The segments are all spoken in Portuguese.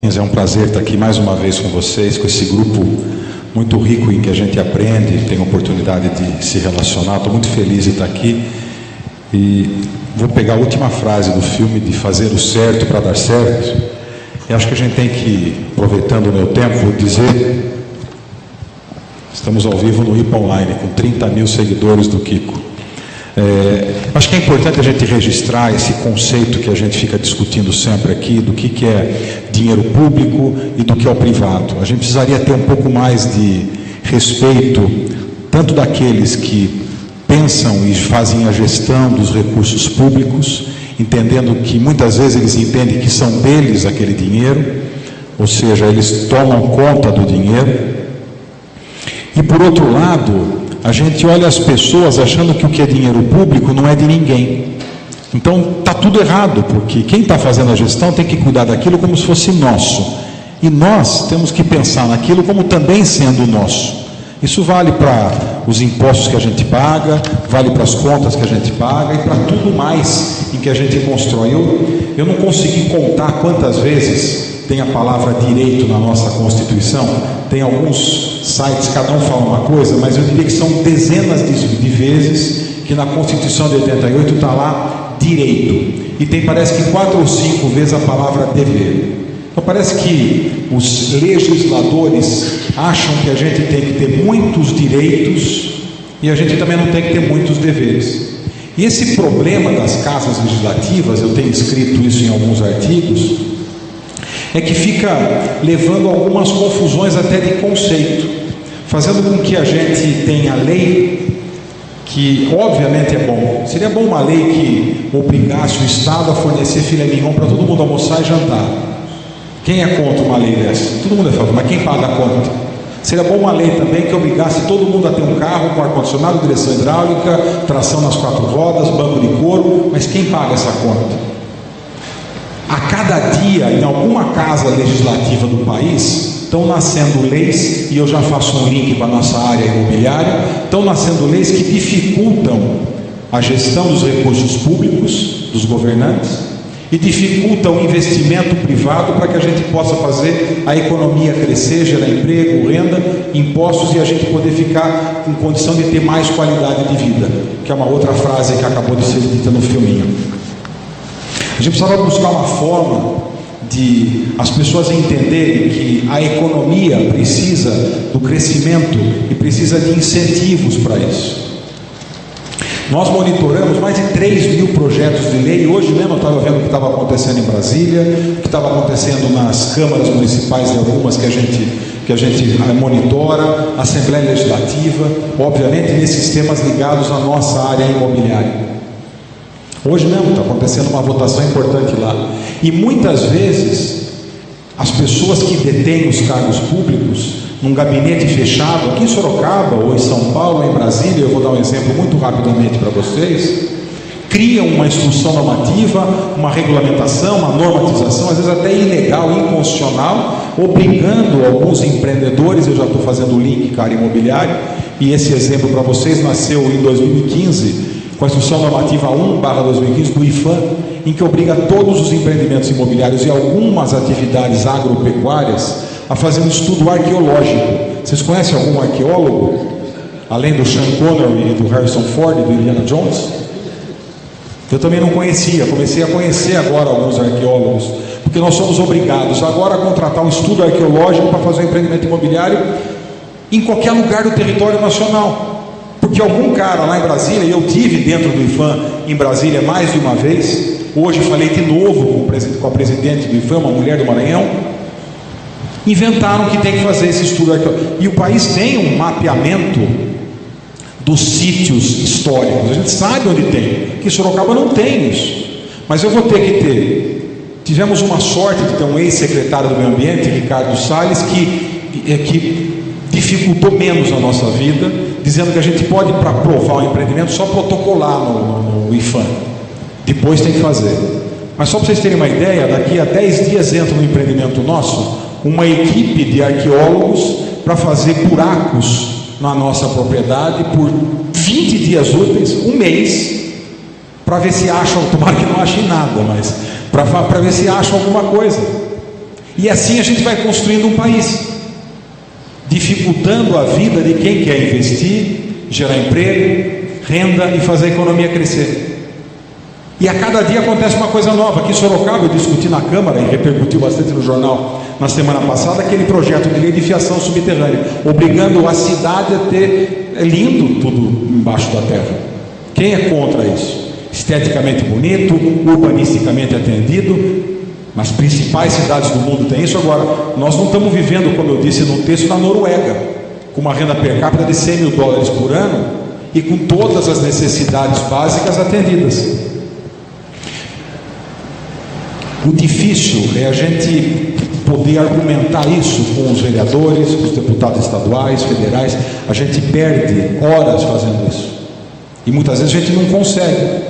É um prazer estar aqui mais uma vez com vocês, com esse grupo muito rico em que a gente aprende, tem a oportunidade de se relacionar. Estou muito feliz de estar aqui e vou pegar a última frase do filme de fazer o certo para dar certo. E acho que a gente tem que, aproveitando o meu tempo, vou dizer, estamos ao vivo no IPA Online, com 30 mil seguidores do Kiko. Acho que é importante a gente registrar esse conceito que a gente fica discutindo sempre aqui, do que é dinheiro público e do que é o privado. A gente precisaria ter um pouco mais de respeito, tanto daqueles que pensam e fazem a gestão dos recursos públicos, entendendo que muitas vezes eles entendem que são deles aquele dinheiro, ou seja, eles tomam conta do dinheiro. E por outro lado, a gente olha as pessoas achando que o que é dinheiro público não é de ninguém. Então está tudo errado, porque quem está fazendo a gestão tem que cuidar daquilo como se fosse nosso. E nós temos que pensar naquilo como também sendo nosso. Isso vale para os impostos que a gente paga, vale para as contas que a gente paga e para tudo mais em que a gente constrói. Eu não consegui contar quantas vezes tem a palavra direito na nossa Constituição. Tem alguns sites, cada um fala uma coisa, mas eu diria que são dezenas de vezes que na Constituição de 88 está lá direito. E tem, parece que 4 ou 5 vezes a palavra dever. Então parece que os legisladores acham que a gente tem que ter muitos direitos e a gente também não tem que ter muitos deveres. E esse problema das casas legislativas, eu tenho escrito isso em alguns artigos, é que fica levando a algumas confusões até de conceito, fazendo com que a gente tenha lei que obviamente é bom. Seria bom uma lei que obrigasse o Estado a fornecer filé mignon para todo mundo almoçar e jantar. Quem é contra uma lei dessa? Todo mundo é favor, mas quem paga a conta? Seria bom uma lei também que obrigasse todo mundo a ter um carro com ar-condicionado, direção hidráulica, tração nas 4 rodas, banco de couro, mas quem paga essa conta? A cada dia, em alguma casa legislativa do país, estão nascendo leis, e eu já faço um link para a nossa área imobiliária, estão nascendo leis que dificultam a gestão dos recursos públicos, dos governantes, e dificultam o investimento privado para que a gente possa fazer a economia crescer, gerar emprego, renda, impostos e a gente poder ficar em condição de ter mais qualidade de vida, que é uma outra frase que acabou de ser dita no filminho. A gente precisava buscar uma forma de as pessoas entenderem que a economia precisa do crescimento e precisa de incentivos para isso. Nós monitoramos mais de 3 mil projetos de lei. Hoje mesmo eu estava vendo o que estava acontecendo em Brasília, o que estava acontecendo nas câmaras municipais de algumas que a gente monitora, Assembleia Legislativa, obviamente nesses temas ligados à nossa área imobiliária. Hoje mesmo está acontecendo uma votação importante lá. E muitas vezes, as pessoas que detêm os cargos públicos, num gabinete fechado, aqui em Sorocaba, ou em São Paulo, ou em Brasília, eu vou dar um exemplo muito rapidamente para vocês, criam uma instrução normativa, uma regulamentação, uma normatização, às vezes até ilegal, inconstitucional, obrigando alguns empreendedores, eu já estou fazendo o link com a área imobiliária, e esse exemplo para vocês nasceu em 2015, com a Instrução Normativa 1/2015 do IFAM, em que obriga todos os empreendimentos imobiliários e algumas atividades agropecuárias a fazer um estudo arqueológico. Vocês conhecem algum arqueólogo, além do Sean Connery e do Harrison Ford e do Indiana Jones? Eu também não conhecia, comecei a conhecer agora alguns arqueólogos, porque nós somos obrigados agora a contratar um estudo arqueológico para fazer um empreendimento imobiliário em qualquer lugar do território nacional. Porque algum cara lá em Brasília, e eu tive dentro do IFAM em Brasília mais de uma vez, hoje falei de novo com a presidente do IFAM, uma mulher do Maranhão, inventaram que tem que fazer esse estudo arqueológico. E o país tem um mapeamento dos sítios históricos, a gente sabe onde tem, que Sorocaba não tem isso, mas eu vou ter que ter. Tivemos uma sorte de ter um ex-secretário do Meio Ambiente, Ricardo Salles, que dificultou menos a nossa vida, dizendo que a gente pode, para aprovar o empreendimento, só protocolar no IFAM. Depois tem que fazer. Mas só para vocês terem uma ideia, daqui a 10 dias entra no empreendimento nosso uma equipe de arqueólogos para fazer buracos na nossa propriedade por 20 dias úteis, um mês, para ver se acham, tomara que não achem nada, mas para ver se acham alguma coisa. E assim a gente vai construindo um país, dificultando a vida de quem quer investir, gerar emprego, renda e fazer a economia crescer. E a cada dia acontece uma coisa nova. Aqui em Sorocaba, eu discuti na Câmara, e repercutiu bastante no jornal na semana passada, aquele projeto de lei de fiação subterrânea, obrigando a cidade a ter, é lindo tudo embaixo da terra. Quem é contra isso? Esteticamente bonito, urbanisticamente atendido, nas principais cidades do mundo tem isso. Agora, nós não estamos vivendo, como eu disse no texto, na Noruega, com uma renda per capita de $100 mil por ano e com todas as necessidades básicas atendidas. O difícil é a gente poder argumentar isso com os vereadores, com os deputados estaduais, federais. A gente perde horas fazendo isso e muitas vezes a gente não consegue,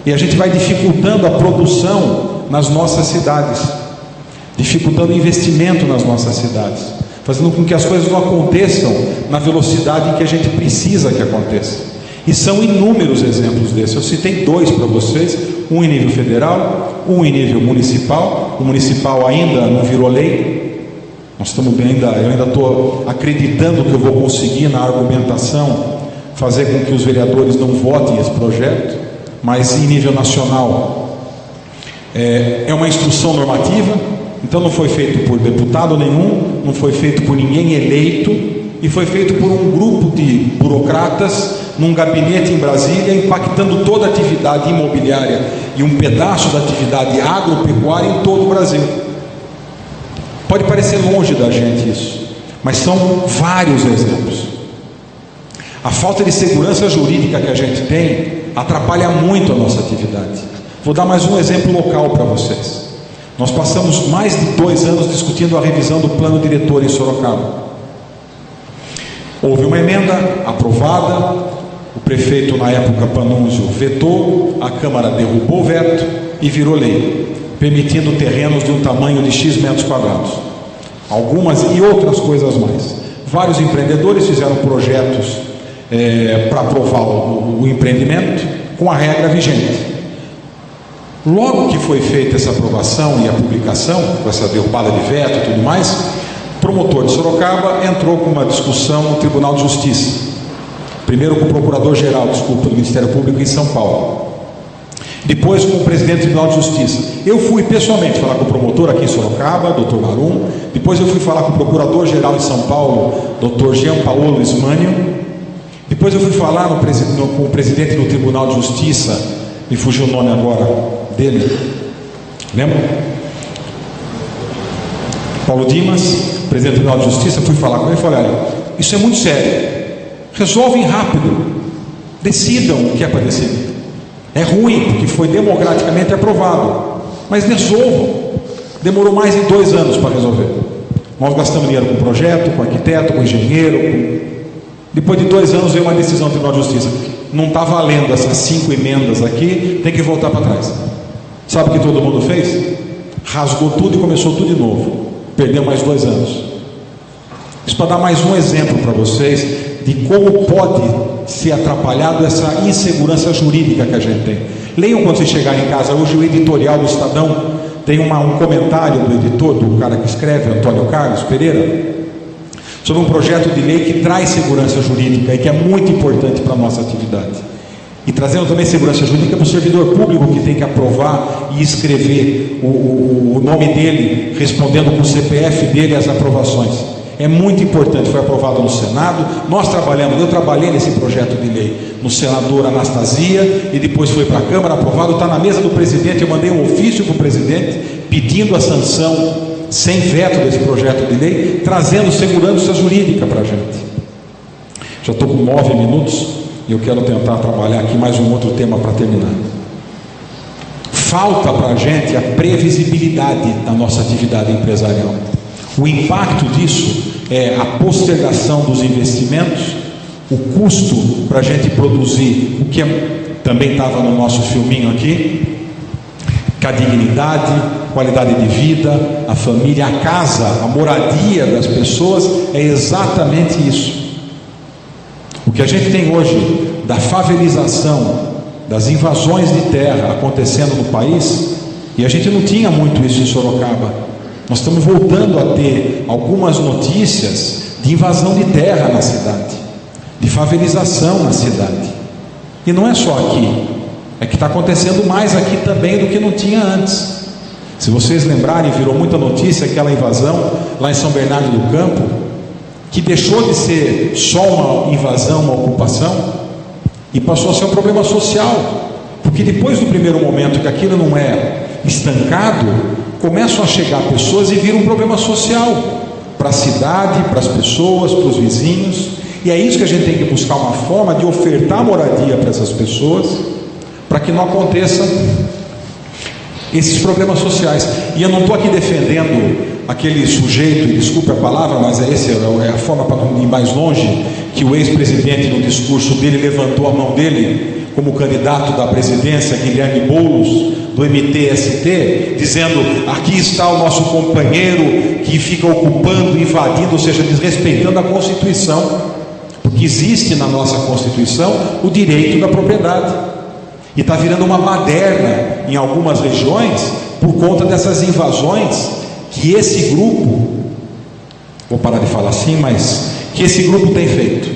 e a gente vai dificultando a produção nas nossas cidades, dificultando o investimento nas nossas cidades, fazendo com que as coisas não aconteçam na velocidade em que a gente precisa que aconteça. E são inúmeros exemplos desses. Eu citei 2 para vocês, um em nível federal, um em nível municipal. O municipal ainda não virou lei. Nós estamos eu ainda estou acreditando que eu vou conseguir na argumentação fazer com que os vereadores não votem esse projeto, mas em nível nacional é uma instrução normativa, então não foi feito por deputado nenhum, não foi feito por ninguém eleito, e foi feito por um grupo de burocratas num gabinete em Brasília, impactando toda a atividade imobiliária e um pedaço da atividade agropecuária em todo o Brasil. Pode parecer longe da gente isso, mas são vários exemplos. A falta de segurança jurídica que a gente tem atrapalha muito a nossa atividade. Vou dar mais um exemplo local para vocês. Nós passamos mais de 2 anos discutindo a revisão do plano diretor em Sorocaba. Houve uma emenda aprovada, o prefeito na época, Panunzio, vetou, a Câmara derrubou o veto e virou lei, permitindo terrenos de um tamanho de X metros quadrados. Algumas e outras coisas mais. Vários empreendedores fizeram projetos para aprovar o empreendimento com a regra vigente. Logo que foi feita essa aprovação e a publicação, com essa derrubada de veto e tudo mais, o promotor de Sorocaba entrou com uma discussão no Tribunal de Justiça. Primeiro com o Procurador-Geral, do Ministério Público em São Paulo. Depois com o Presidente do Tribunal de Justiça. Eu fui pessoalmente falar com o promotor aqui em Sorocaba, Dr. Marum. Depois eu fui falar com o Procurador-Geral em São Paulo, Dr. Jean Paulo Ismânio. Depois eu fui falar com o Presidente do Tribunal de Justiça, me fugiu o nome agora dele, lembra? Paulo Dimas, Presidente do Tribunal de Justiça. Fui falar com ele e falei: olha, isso é muito sério. Resolvem rápido, decidam o que é para decidir. É ruim, porque foi democraticamente aprovado, mas resolvam. Demorou mais de 2 anos para resolver. Nós gastamos dinheiro com projeto, com arquiteto, com engenheiro. Depois de 2 anos veio uma decisão do Tribunal de Justiça. Não está valendo essas 5 emendas aqui, tem que voltar para trás. Sabe o que todo mundo fez? Rasgou tudo e começou tudo de novo. Perdeu mais 2 anos. Isso para dar mais um exemplo para vocês de como pode ser atrapalhado essa insegurança jurídica que a gente tem. Leiam quando vocês chegarem em casa. Hoje o editorial do Estadão tem um comentário do editor, do cara que escreve, Antônio Carlos Pereira, sobre um projeto de lei que traz segurança jurídica e que é muito importante para a nossa atividade. E trazendo também segurança jurídica para o servidor público, que tem que aprovar e escrever o nome dele, respondendo com o CPF dele às aprovações. É muito importante, foi aprovado no Senado. Eu trabalhei nesse projeto de lei no senador Anastasia, e depois foi para a Câmara, aprovado, está na mesa do presidente. Eu mandei um ofício para o presidente pedindo a sanção sem veto desse projeto de lei, trazendo segurança jurídica para a gente. Já estou com 9 minutos e eu quero tentar trabalhar aqui mais um outro tema para terminar. Falta para a gente a previsibilidade da nossa atividade empresarial. O impacto disso é a postergação dos investimentos, o custo para a gente produzir, o que também estava no nosso filminho aqui, que a dignidade, qualidade de vida, a família, a casa, a moradia das pessoas, é exatamente isso. O que a gente tem hoje da favelização, das invasões de terra acontecendo no país, e a gente não tinha muito isso em Sorocaba. Nós estamos voltando a ter algumas notícias de invasão de terra na cidade, de favelização na cidade. E não é só aqui, é que está acontecendo mais aqui também do que não tinha antes. Se vocês lembrarem, virou muita notícia aquela invasão lá em São Bernardo do Campo, que deixou de ser só uma invasão, uma ocupação, e passou a ser um problema social, porque depois do primeiro momento que aquilo não é estancado, começam a chegar pessoas e vira um problema social para a cidade, para as pessoas, para os vizinhos. E é isso que a gente tem que buscar, uma forma de ofertar moradia para essas pessoas, para que não aconteça esses problemas sociais. E eu não estou aqui defendendo aquele sujeito, e desculpe a palavra, mas é a forma para não ir mais longe, que o ex-presidente no discurso dele levantou a mão dele como candidato da presidência, Guilherme Boulos, do MTST, dizendo: aqui está o nosso companheiro que fica ocupando, invadindo, ou seja, desrespeitando a Constituição, porque existe na nossa Constituição o direito da propriedade, e está virando uma baderna em algumas regiões por conta dessas invasões que esse grupo, vou parar de falar assim, mas que esse grupo tem feito,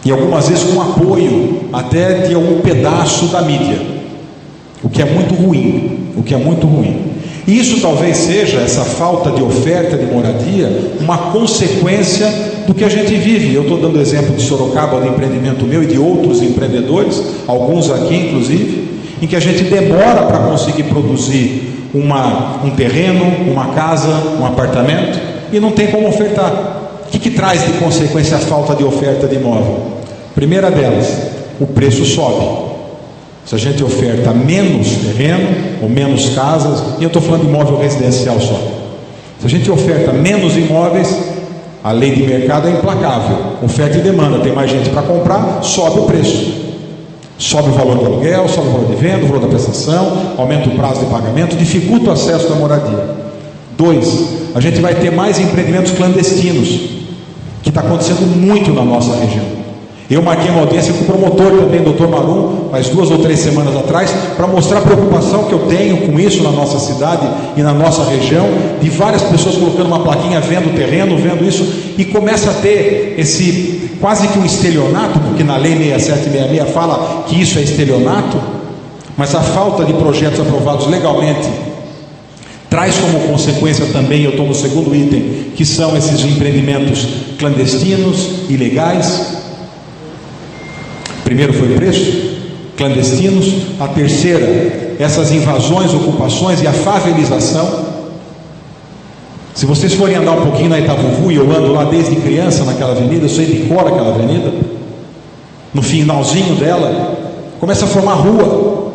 e algumas vezes com apoio até de algum pedaço da mídia, o que é muito ruim, E isso talvez seja, essa falta de oferta de moradia, uma consequência do que a gente vive. Eu estou dando exemplo de Sorocaba, do empreendimento meu e de outros empreendedores, alguns aqui inclusive, em que a gente demora para conseguir produzir um terreno, uma casa, um apartamento, e não tem como ofertar. O que traz de consequência a falta de oferta de imóvel? Primeira delas, o preço sobe. Se a gente oferta menos terreno ou menos casas, e eu estou falando de imóvel residencial só, se a gente oferta menos imóveis, a lei de mercado é implacável, oferta e demanda, tem mais gente para comprar, sobe o preço, sobe o valor do aluguel, sobe o valor de venda, o valor da prestação, aumenta o prazo de pagamento, dificulta o acesso da moradia. 2, a gente vai ter mais empreendimentos clandestinos, que está acontecendo muito na nossa região. Eu marquei uma audiência com o promotor também, Dr. Marum, faz 2 ou 3 semanas atrás, para mostrar a preocupação que eu tenho com isso na nossa cidade e na nossa região, de várias pessoas colocando uma plaquinha, vendo o terreno, vendo isso, e começa a ter esse quase que um estelionato, porque na lei 6766 fala que isso é estelionato, mas a falta de projetos aprovados legalmente traz como consequência também, eu estou no segundo item, que são esses empreendimentos clandestinos, ilegais. Primeiro foi o preço, clandestinos. A terceira, essas invasões, ocupações e a favelização. Se vocês forem andar um pouquinho na Itavuvu, e eu ando lá desde criança naquela avenida, eu sei de cor aquela avenida, no finalzinho dela, começa a formar rua.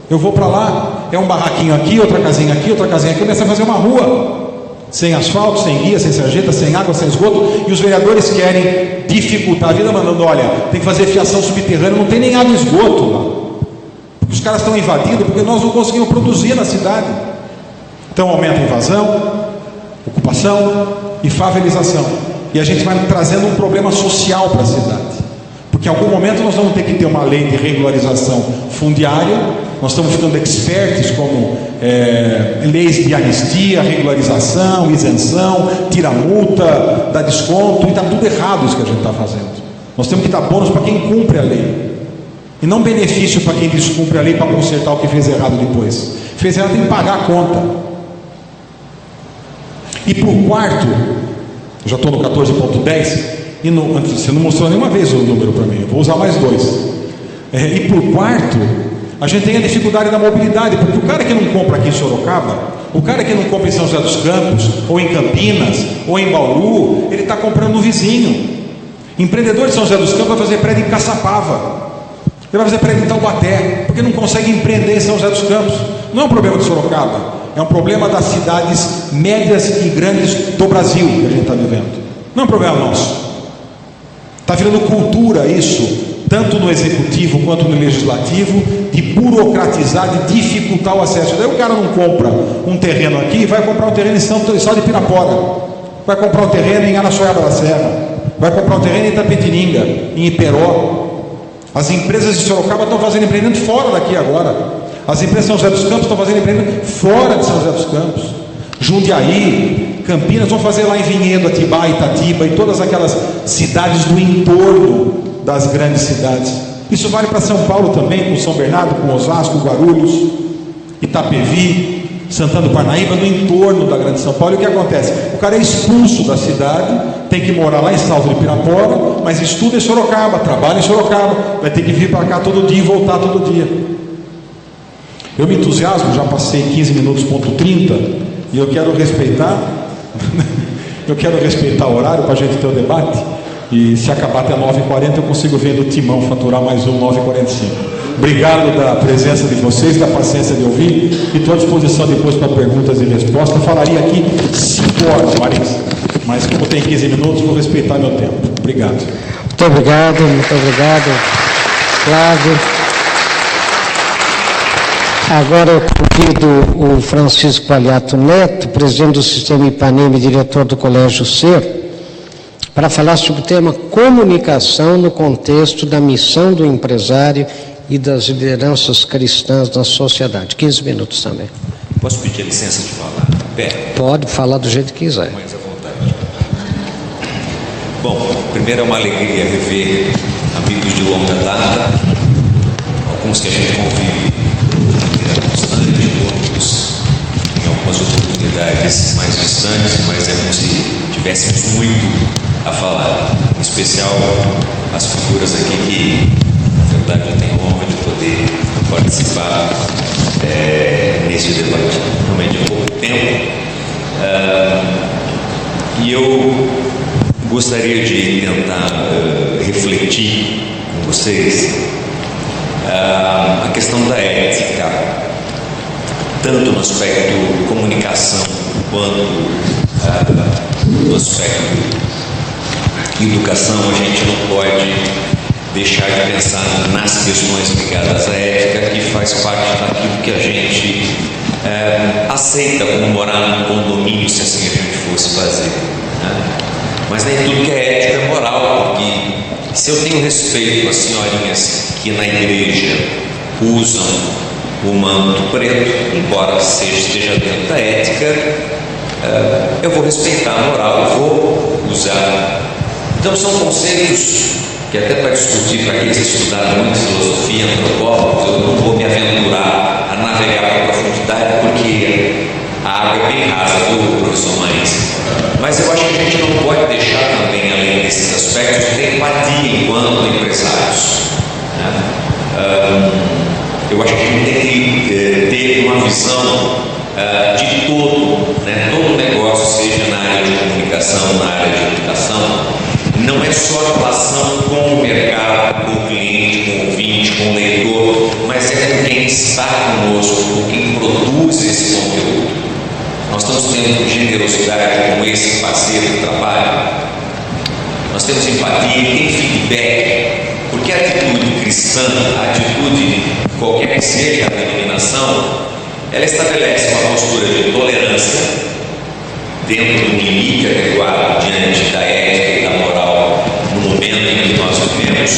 Eu vou para lá, é um barraquinho aqui, outra casinha aqui, começa a fazer uma rua, sem asfalto, sem guia, sem sarjeta, sem água, sem esgoto, e os vereadores querem dificultar a vida, mandando: olha, tem que fazer fiação subterrânea, não tem nem água e esgoto lá, porque os caras estão invadindo, porque nós não conseguimos produzir na cidade. Então aumenta a invasão, ocupação e favelização, e a gente vai trazendo um problema social para a cidade, porque em algum momento nós vamos ter que ter uma lei de regularização fundiária. Nós estamos ficando expertos como leis de anistia, regularização, isenção, tira multa, dá desconto, e está tudo errado isso que a gente está fazendo. Nós temos que dar bônus para quem cumpre a lei, e não benefício para quem descumpre a lei para consertar o que fez errado depois. Fez errado, tem que pagar a conta. E por quarto, eu já estou no 14.10, e você não mostrou nenhuma vez o número para mim, eu vou usar mais 2. E por quarto, a gente tem a dificuldade da mobilidade, porque o cara que não compra aqui em Sorocaba, o cara que não compra em São José dos Campos, ou em Campinas, ou em Bauru, ele está comprando no vizinho. Empreendedor de São José dos Campos vai fazer prédio em Caçapava, ele vai fazer prédio em Taubaté, porque não consegue empreender em São José dos Campos. Não é um problema de Sorocaba, é um problema das cidades médias e grandes do Brasil que a gente está vivendo. Não é um problema nosso. Está virando cultura isso, tanto no executivo quanto no legislativo, de burocratizar, de dificultar o acesso. Daí o cara não compra um terreno aqui, vai comprar um terreno em São de Pirapora, vai comprar um terreno em Araçoiaba da Serra, vai comprar um terreno em Itapetininga, em Iperó. As empresas de Sorocaba estão fazendo empreendimento fora daqui agora. As empresas de São José dos Campos estão fazendo empreendimento fora de São José dos Campos. Jundiaí, Campinas, vão fazer lá em Vinhedo, Atibaia, Itatiba e todas aquelas cidades do entorno das grandes cidades. Isso vale para São Paulo também, com São Bernardo, com Osasco, Guarulhos, Itapevi, Santana do Parnaíba, no entorno da grande São Paulo. E o que acontece? O cara é expulso da cidade, tem que morar lá em Salto de Pirapora, mas estuda em Sorocaba, trabalha em Sorocaba, vai ter que vir para cá todo dia e voltar todo dia. Eu me entusiasmo, já passei 15 minutos, ponto 30, e eu quero respeitar o horário para a gente ter o debate, e se acabar até 9h40 eu consigo ver do Timão faturar mais um 9h45. Obrigado da presença de vocês, da paciência de ouvir, e estou à disposição depois para perguntas e respostas. Falaria aqui 5 horas, Marisa, mas como tem 15 minutos, vou respeitar meu tempo. Obrigado. Muito obrigado, Flávio. Agora eu convido o Francisco Aliato Neto, presidente do Sistema Ipanema e diretor do Colégio Ser, para falar sobre o tema comunicação no contexto da missão do empresário e das lideranças cristãs na sociedade. 15 minutos também. Posso pedir licença de falar? Pode falar do jeito que quiser. Mais à vontade. Bom, primeiro é uma alegria rever amigos de longa data, alguns que a gente convive de maneira constante, outros em algumas oportunidades mais distantes, mas é como se tivéssemos muito a falar, em especial as figuras aqui que, na verdade, eu tenho a honra de poder participar nesse debate. Realmente há pouco tempo, e eu gostaria de tentar refletir com vocês a questão da ética, tanto no aspecto comunicação quanto no aspecto educação. A gente não pode deixar de pensar nas questões ligadas à ética, que faz parte daquilo que a gente aceita como morar num condomínio, se assim a gente fosse fazer, né? Mas nem tudo que é ético é moral, porque se eu tenho respeito às senhorinhas que na igreja usam o manto preto, embora esteja dentro da ética, eu vou respeitar a moral, eu vou usar. Então são conceitos que até para discutir, para aqueles que estudaram muito filosofia, antropólogos, eu não vou me aventurar a navegar para a profundidade, porque a água é bem rasa, do professor Marins. Mas eu acho que a gente não pode deixar também, além desses aspectos, de empatia enquanto empresários, né? Eu acho que a gente tem que ter uma visão de todo, né? Todo negócio, seja na área de comunicação, na área de educação, não é só a relação com o mercado, com o cliente, com o ouvinte, com o leitor, mas é com quem está conosco, com quem produz esse conteúdo. Nós estamos tendo generosidade com esse parceiro de trabalho, nós temos empatia e tem feedback, porque a atitude cristã, a atitude, qualquer que seja a denominação, ela estabelece uma postura de tolerância dentro de um limite adequado diante da ética e da moral no momento em que nós vivemos,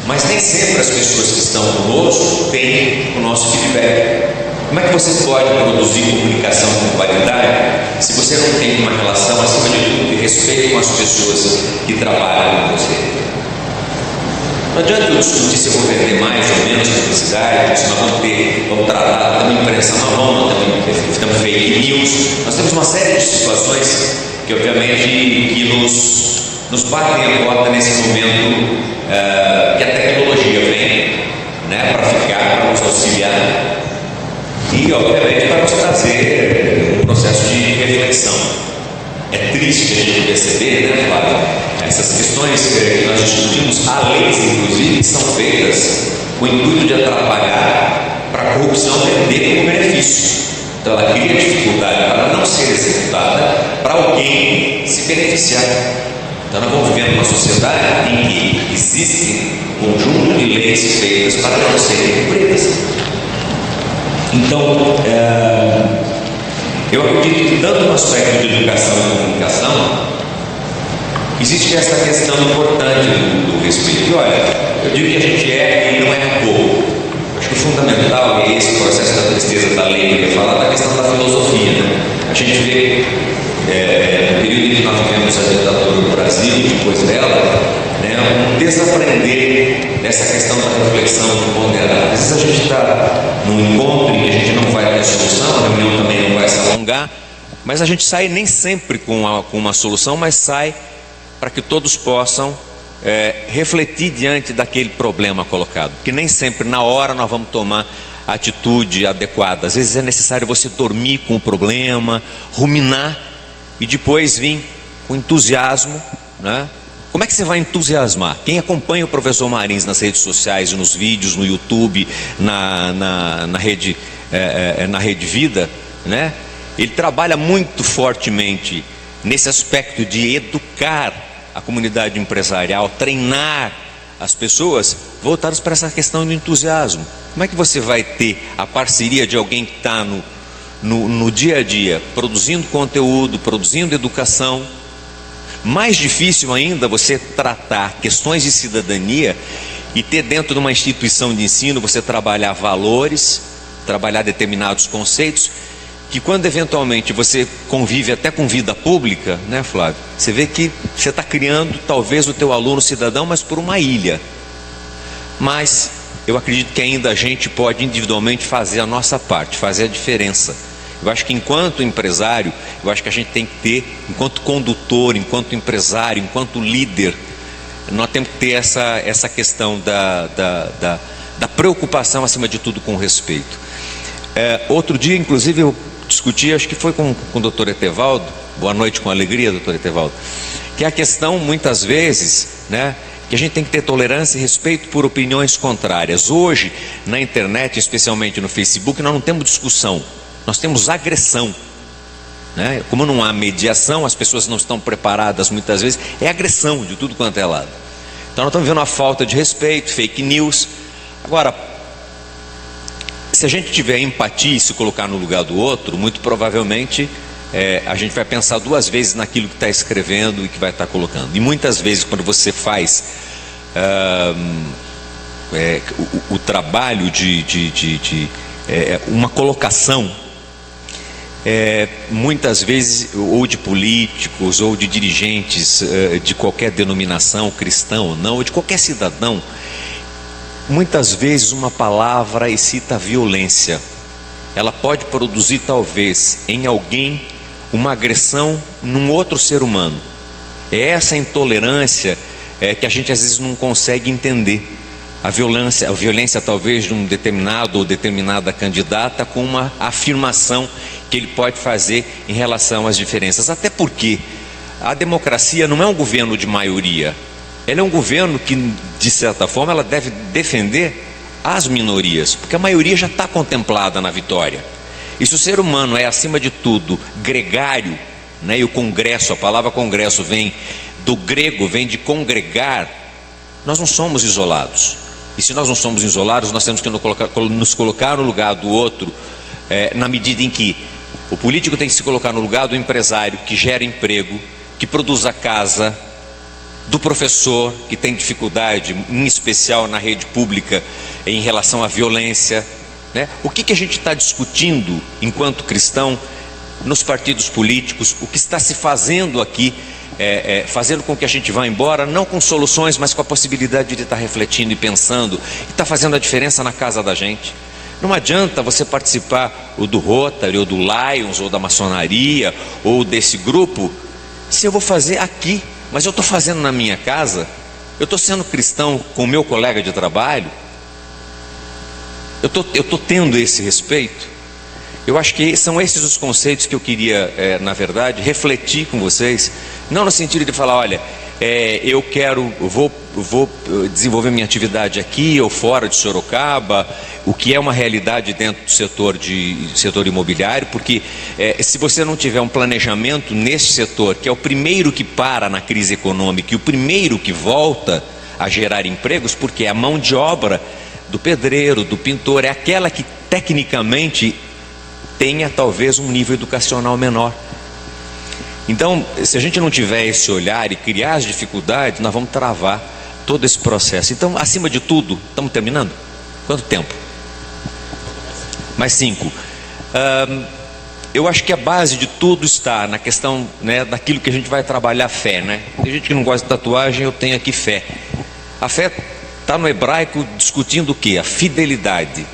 mas nem sempre as pessoas que estão conosco têm o nosso feedback. Como é que você pode produzir comunicação com qualidade se você não tem uma relação, acima de tudo, de respeito com as pessoas que trabalham com você? Não adianta eu discutir se eu vou vender mais ou menos publicidade, se nós vamos tratar da imprensa marrom, nós temos fake news, nós temos uma série de situações que obviamente que nos batem a porta nesse momento que a tecnologia vem, né, para ficar, para nos auxiliar e obviamente para nos trazer um processo de reflexão. É triste a gente perceber, né, Flávio, essas questões que nós discutimos, há leis inclusive que são feitas com o intuito de atrapalhar para a corrupção vender como benefício. Então ela cria dificuldade para não ser executada, para alguém se beneficiar. Então nós vamos vivendo uma sociedade em que existe um conjunto de leis feitas para não serem cumpridas. Então, eu acredito que tanto no aspecto de educação e comunicação, existe essa questão importante do respeito. E olha, eu digo que a gente e não é pouco. Acho que o fundamental é esse processo da tristeza da lei, que eu ia falar da questão da filosofia, né? A gente vê, no período em que nós vivemos a ditadura no Brasil e depois dela, né, um desaprender dessa questão da reflexão do ponderar. Às vezes a gente está num encontro em que a gente não vai ter solução, a reunião também não vai se alongar, mas a gente sai nem sempre com uma solução, mas sai para que todos possam refletir diante daquele problema colocado, porque nem sempre na hora nós vamos tomar a atitude adequada. Às vezes é necessário você dormir com o problema, ruminar e depois vir com entusiasmo, né? Como é que você vai entusiasmar? Quem acompanha o professor Marins nas redes sociais, nos vídeos, no YouTube, na rede Vida, né? Ele trabalha muito fortemente nesse aspecto de educar a comunidade empresarial, treinar as pessoas voltadas para essa questão do entusiasmo. Como é que você vai ter a parceria de alguém que está no dia a dia, produzindo conteúdo, produzindo educação? Mais difícil ainda você tratar questões de cidadania e ter dentro de uma instituição de ensino, você trabalhar valores, trabalhar determinados conceitos, que quando eventualmente você convive até com vida pública, né, Flávio? Você vê que você está criando talvez o teu aluno cidadão, mas por uma ilha. Mas eu acredito que ainda a gente pode individualmente fazer a nossa parte, fazer a diferença. Eu acho que enquanto empresário, eu acho que a gente tem que ter, enquanto condutor, enquanto empresário, enquanto líder, nós temos que ter essa questão da preocupação, acima de tudo, com respeito. Outro dia, inclusive, eu discuti, acho que foi com o doutor Etevaldo, boa noite com alegria, doutor Etevaldo, que é a questão, muitas vezes, né, que a gente tem que ter tolerância e respeito por opiniões contrárias. Hoje, na internet, especialmente no Facebook, nós não temos discussão, nós temos agressão, né? Como não há mediação, as pessoas não estão preparadas muitas vezes, é agressão de tudo quanto é lado. Então nós estamos vendo uma falta de respeito, fake news. Agora, se a gente tiver empatia e se colocar no lugar do outro, muito provavelmente a gente vai pensar duas vezes naquilo que está escrevendo e que vai estar colocando. E muitas vezes quando você faz o trabalho de uma colocação, muitas vezes, ou de políticos, ou de dirigentes de qualquer denominação, cristão ou não, ou de qualquer cidadão, muitas vezes uma palavra excita a violência. Ela pode produzir talvez em alguém uma agressão num outro ser humano. É essa intolerância que a gente às vezes não consegue entender. A violência talvez de um determinado ou determinada candidata com uma afirmação que ele pode fazer em relação às diferenças. Até porque a democracia não é um governo de maioria. Ela é um governo que, de certa forma, ela deve defender as minorias, porque a maioria já está contemplada na vitória. E se o ser humano é, acima de tudo, gregário, né, e o congresso, a palavra congresso vem do grego, vem de congregar, nós não somos isolados. E se nós não somos isolados, nós temos que nos colocar no lugar do outro, na medida em que o político tem que se colocar no lugar do empresário que gera emprego, que produz a casa, do professor que tem dificuldade, em especial na rede pública, em relação à violência, né? O que a gente está discutindo enquanto cristão nos partidos políticos, o que está se fazendo aqui, fazendo com que a gente vá embora, não com soluções, mas com a possibilidade de estar refletindo e pensando, e está fazendo a diferença na casa da gente. Não adianta você participar ou do Rotary, ou do Lions, ou da maçonaria, ou desse grupo, se eu vou fazer aqui, mas eu estou fazendo na minha casa, eu estou sendo cristão com o meu colega de trabalho, eu estou tendo esse respeito. Eu acho que são esses os conceitos que eu queria, na verdade, refletir com vocês, não no sentido de falar, olha, eu vou desenvolver minha atividade aqui ou fora de Sorocaba, o que é uma realidade dentro do setor imobiliário, porque se você não tiver um planejamento nesse setor, que é o primeiro que para na crise econômica e o primeiro que volta a gerar empregos, porque a mão de obra do pedreiro, do pintor, é aquela que tecnicamente tenha talvez um nível educacional menor. Então, se a gente não tiver esse olhar e criar as dificuldades, nós vamos travar todo esse processo. Então, acima de tudo, estamos terminando? Quanto tempo? Mais 5. eu acho que a base de tudo está na questão, né, daquilo que a gente vai trabalhar, fé, né? Tem gente que não gosta de tatuagem, eu tenho aqui fé. A fé está no hebraico discutindo o quê? A fidelidade,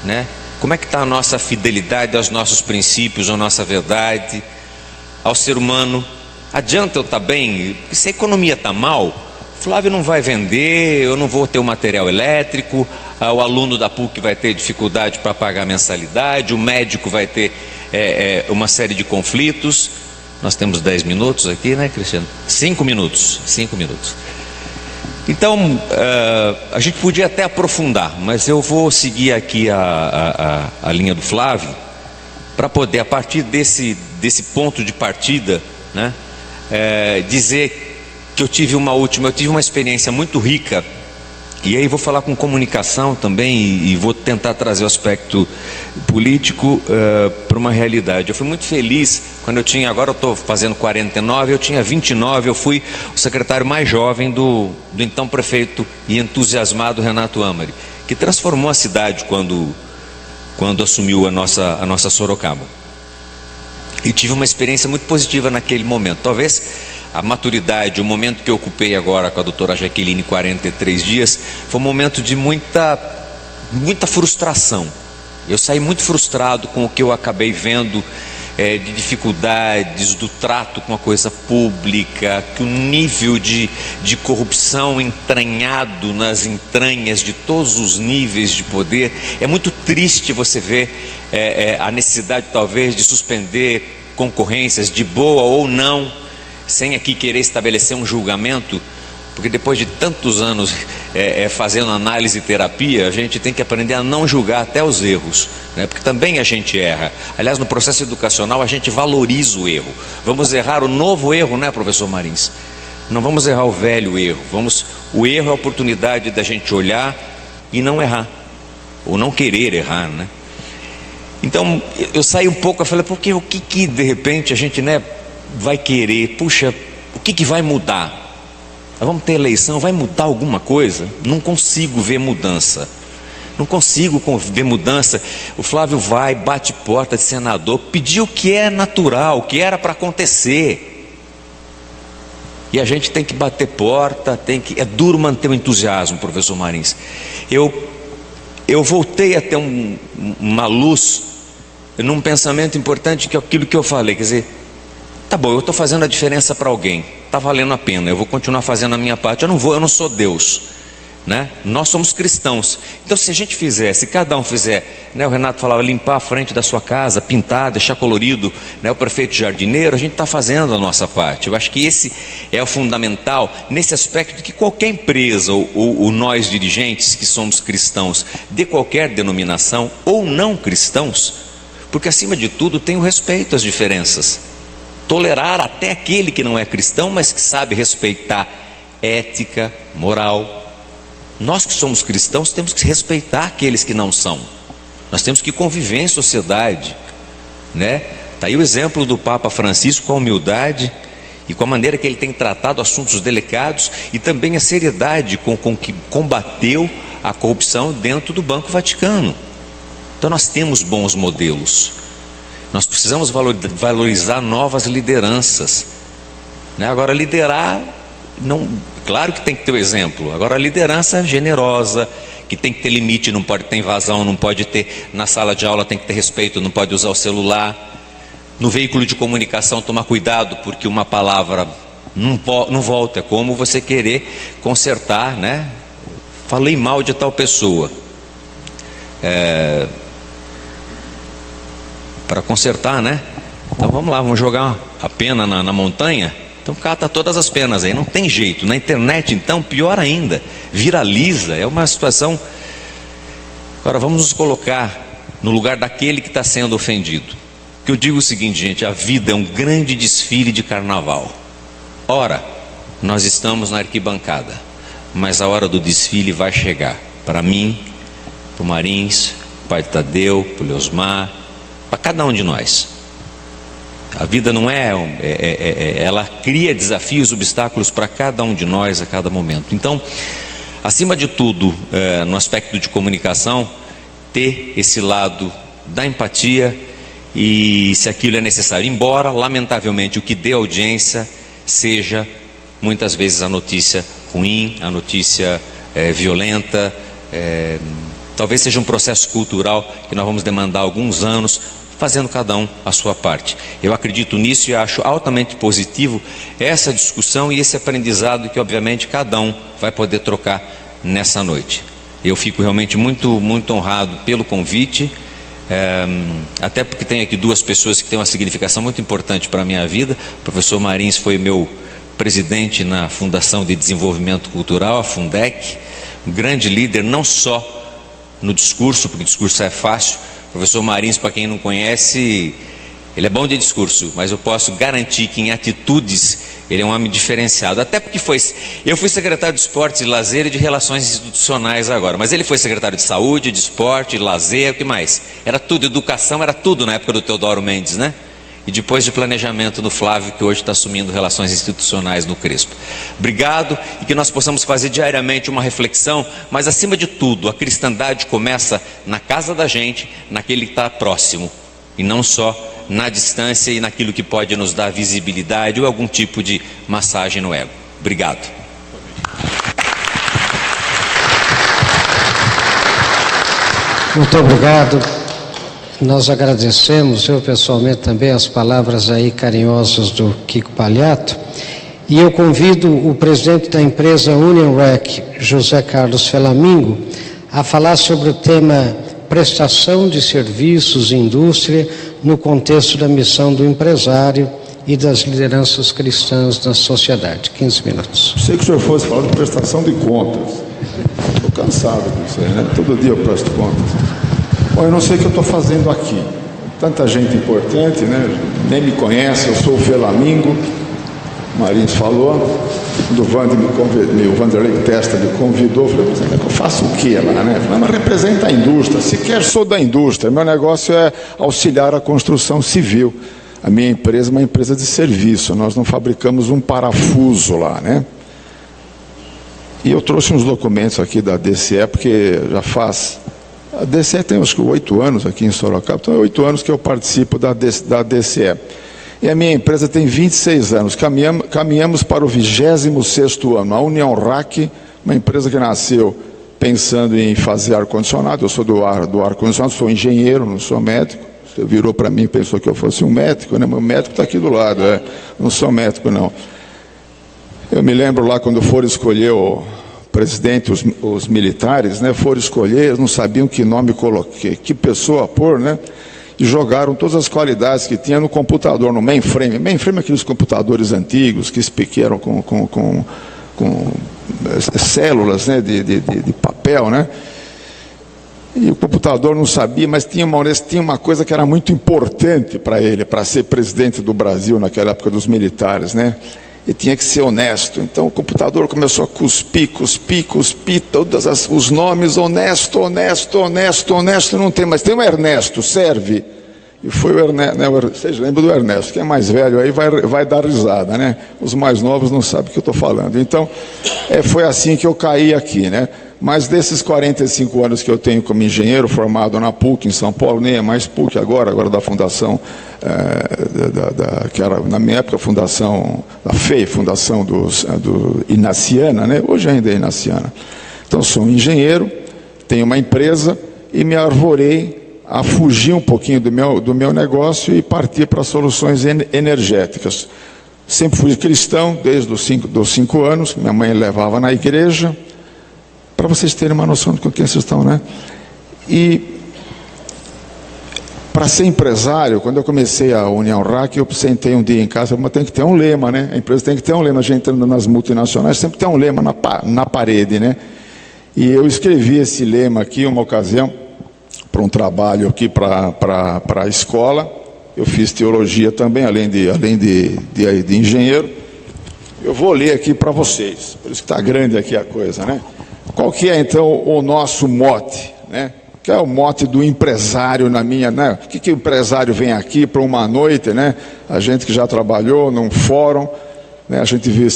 né? Como é que está a nossa fidelidade aos nossos princípios, à nossa verdade, ao ser humano? Adianta eu estar bem? Se a economia está mal, Flávio não vai vender, eu não vou ter o material elétrico, o aluno da PUC vai ter dificuldade para pagar a mensalidade, o médico vai ter uma série de conflitos. Nós temos 10 minutos aqui, né, Cristiano? 5 minutos. Então, a gente podia até aprofundar, mas eu vou seguir aqui a linha do Flávio, para poder, a partir desse ponto de partida, né, dizer que eu tive uma experiência muito rica, e aí vou falar com comunicação também, e vou tentar trazer o aspecto político para uma realidade. Eu fui muito feliz quando agora eu estou fazendo 49, eu tinha 29, eu fui o secretário mais jovem do então prefeito e entusiasmado Renato Amari, que transformou a cidade quando assumiu a nossa Sorocaba. E tive uma experiência muito positiva naquele momento. Talvez a maturidade, o momento que eu ocupei agora com a doutora Jaqueline, 43 dias, foi um momento de muita frustração. Eu saí muito frustrado com o que eu acabei vendo, de dificuldades do trato com a coisa pública, que o nível de corrupção entranhado nas entranhas de todos os níveis de poder. É muito triste você ver a necessidade talvez de suspender concorrências, de boa ou não, sem aqui querer estabelecer um julgamento, porque depois de tantos anos fazendo análise e terapia, a gente tem que aprender a não julgar até os erros, né? Porque também a gente erra. Aliás, no processo educacional a gente valoriza o erro. Vamos errar o novo erro, né, professor Marins? Não vamos errar o velho erro. O erro é a oportunidade da gente olhar e não errar, ou não querer errar, né? Então eu saí um pouco, eu falei, porque o que de repente a gente, né, vai querer, puxa, o que vai mudar? Nós vamos ter eleição, vai mudar alguma coisa? Não consigo ver mudança. O Flávio vai, bate porta de senador, pediu o que é natural, o que era para acontecer. E a gente tem que bater porta, é duro manter o entusiasmo, professor Marins. Eu voltei a ter uma luz num pensamento importante, que é aquilo que eu falei, quer dizer, tá bom, eu estou fazendo a diferença para alguém, está valendo a pena, eu vou continuar fazendo a minha parte, eu não sou Deus, né? Nós somos cristãos. Então se cada um fizer, né, o Renato falava, limpar a frente da sua casa, pintar, deixar colorido, né, o prefeito jardineiro, a gente está fazendo a nossa parte. Eu acho que esse é o fundamental, nesse aspecto de que qualquer empresa, ou nós dirigentes que somos cristãos, de qualquer denominação, ou não cristãos, porque acima de tudo tem o respeito às diferenças, tolerar até aquele que não é cristão, mas que sabe respeitar ética, moral. Nós que somos cristãos temos que respeitar aqueles que não são. Nós temos que conviver em sociedade, né? Está aí o exemplo do Papa Francisco, com a humildade e com a maneira que ele tem tratado assuntos delicados, e também a seriedade com que combateu a corrupção dentro do Banco Vaticano. Então nós temos bons modelos. Nós precisamos valorizar novas lideranças, né? Agora, liderar, claro que tem que ter o exemplo. Agora, a liderança generosa, que tem que ter limite, não pode ter invasão, não pode ter, na sala de aula tem que ter respeito, não pode usar o celular. No veículo de comunicação, tomar cuidado, porque uma palavra não volta. É como você querer consertar, né? Falei mal de tal pessoa. Para consertar, né? Então vamos lá, vamos jogar a pena na montanha. Então cata todas as penas aí, não tem jeito. Na internet, então, pior ainda, viraliza, é uma situação. Agora vamos nos colocar no lugar daquele que está sendo ofendido. Que eu digo o seguinte, gente, a vida é um grande desfile de carnaval. Ora, nós estamos na arquibancada, mas a hora do desfile vai chegar. Para mim, para o Marins, para o Pai Tadeu, para o Leosmar, para cada um de nós. A vida não ela cria desafios, obstáculos para cada um de nós a cada momento. Então, acima de tudo, no aspecto de comunicação, ter esse lado da empatia e se aquilo é necessário. Embora, lamentavelmente, o que dê audiência seja muitas vezes a notícia ruim, a notícia violenta, talvez seja um processo cultural que nós vamos demandar alguns anos, fazendo cada um a sua parte. Eu acredito nisso e acho altamente positivo essa discussão e esse aprendizado que, obviamente, cada um vai poder trocar nessa noite. Eu fico realmente muito honrado pelo convite, até porque tem aqui duas pessoas que têm uma significação muito importante para a minha vida. O professor Marins foi meu presidente na Fundação de Desenvolvimento Cultural, a Fundec, um grande líder, não só no discurso, porque o discurso é fácil. O professor Marins, para quem não conhece, ele é bom de discurso, mas eu posso garantir que em atitudes ele é um homem diferenciado. Até porque eu fui secretário de Esportes e Lazer e de Relações Institucionais agora, mas ele foi secretário de Saúde, de Esporte, de Lazer, o que mais? Era tudo, educação era tudo na época do Teodoro Mendes, né? E depois de planejamento no Flávio, que hoje está assumindo Relações Institucionais no Crespo. Obrigado, e que nós possamos fazer diariamente uma reflexão, mas acima de tudo, a cristandade começa na casa da gente, naquele que está próximo, e não só na distância e naquilo que pode nos dar visibilidade ou algum tipo de massagem no ego. Obrigado. Muito obrigado. Nós agradecemos, eu pessoalmente também, as palavras aí carinhosas do Kiko Palhato, e eu convido o presidente da empresa Union Rec, José Carlos Felamingo, a falar sobre o tema prestação de serviços e indústria no contexto da missão do empresário e das lideranças cristãs na sociedade. 15 minutos. Sei que o senhor fosse falar de prestação de contas. Estou cansado disso aí, né? Todo dia eu presto contas. Bom, eu não sei o que eu estou fazendo aqui. Tanta gente importante, né? Nem me conhece, eu sou o Felamingo. O Marins falou. Quando o Vanderlei Testa me convidou, eu falei, mas eu faço o quê lá, né? Eu falei, mas representa a indústria. Sequer sou da indústria. Meu negócio é auxiliar a construção civil. A minha empresa é uma empresa de serviço. Nós não fabricamos um parafuso lá, né? E eu trouxe uns documentos aqui da DCE, porque já faz... A DCE tem acho que 8 anos aqui em Sorocaba, então é 8 anos que eu participo da DCE. E a minha empresa tem 26 anos, caminhamos para o 26º ano. A Union RAC, uma empresa que nasceu pensando em fazer ar-condicionado, eu sou do ar-condicionado, sou engenheiro, não sou médico. Você virou para mim e pensou que eu fosse um médico, né? Meu médico está aqui do lado, não sou médico não. Eu me lembro lá quando foram escolher o presidente, os militares, né, foram escolher, eles não sabiam que nome colocar, que pessoa pôr, né, e jogaram todas as qualidades que tinha no computador, no mainframe. Mainframe é aqueles computadores antigos que eram com células, né, de papel, né, e o computador não sabia, mas tinha uma coisa que era muito importante para ele, para ser presidente do Brasil naquela época dos militares, né, e tinha que ser honesto. Então o computador começou a cuspir todos os nomes, honesto, não tem, mas tem o Ernesto, serve. E foi o Ernesto, né, vocês lembram do Ernesto, quem é mais velho aí vai dar risada, né? Os mais novos não sabem o que eu estou falando. Então, foi assim que eu caí aqui, né? Mas desses 45 anos que eu tenho como engenheiro, formado na PUC em São Paulo, nem é mais PUC agora da Fundação, que era na minha época a Fundação da FEI, Fundação do Inaciana, né? Hoje ainda é Inaciana. Então sou um engenheiro, tenho uma empresa e me arvorei a fugir um pouquinho do meu negócio e partir para soluções energéticas. Sempre fui cristão desde os 5 anos, minha mãe levava na igreja, para vocês terem uma noção de com quem vocês estão, né? E para ser empresário, quando eu comecei a Union RAC, eu sentei um dia em casa, mas tem que ter um lema, né? A empresa tem que ter um lema. A gente entrando nas multinacionais sempre tem um lema na parede, né? E eu escrevi esse lema aqui uma ocasião para um trabalho aqui para a escola. Eu fiz teologia também, além de engenheiro. Eu vou ler aqui para vocês, por isso que está grande aqui a coisa, né? Qual que é então o nosso mote, né? Que é o mote do empresário na minha, né? O que o empresário vem aqui para uma noite, né? A gente que já trabalhou num fórum, né? A gente vê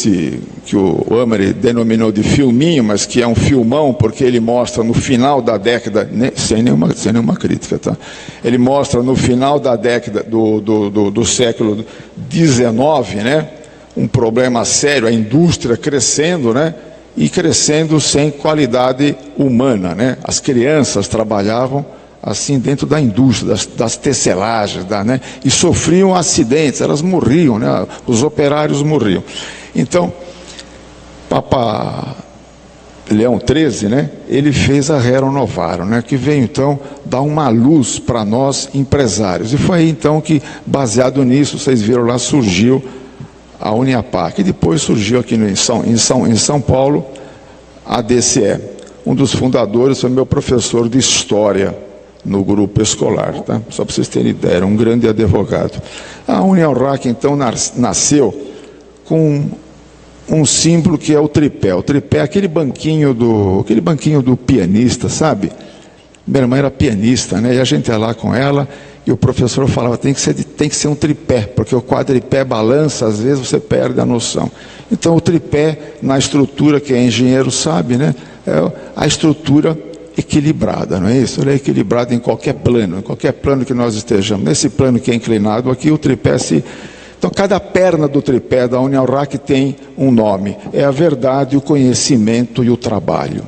que o Amari denominou de filminho, mas que é um filmão, porque ele mostra no final da década, sem nenhuma crítica, tá? Ele mostra no final da década do século XIX, né? Um problema sério, a indústria crescendo, né? E crescendo sem qualidade humana, né? As crianças trabalhavam assim dentro da indústria, das tecelagens, né? E sofriam acidentes, elas morriam, né? Os operários morriam. Então, Papa Leão XIII, né? Ele fez a Rerum Novarum, né? Que veio então dar uma luz para nós empresários. E foi aí então que, baseado nisso, vocês viram lá, surgiu a Uniapac, e depois surgiu aqui em São Paulo a DCE. Um dos fundadores foi meu professor de História no grupo escolar, tá? Só para vocês terem ideia, era um grande advogado. A União-RAC, então, nasceu com um símbolo que é o tripé. O tripé é aquele banquinho do pianista, sabe? Minha irmã era pianista, né? E a gente ia lá com ela, e o professor falava, tem que ser um tripé, porque o quadripé balança, às vezes você perde a noção. Então o tripé, na estrutura, que é engenheiro sabe, né? É a estrutura equilibrada, não é isso? Ele é equilibrado em qualquer plano que nós estejamos. Nesse plano que é inclinado aqui, o tripé se... Então cada perna do tripé da União-RAC tem um nome. É a verdade, o conhecimento e o trabalho.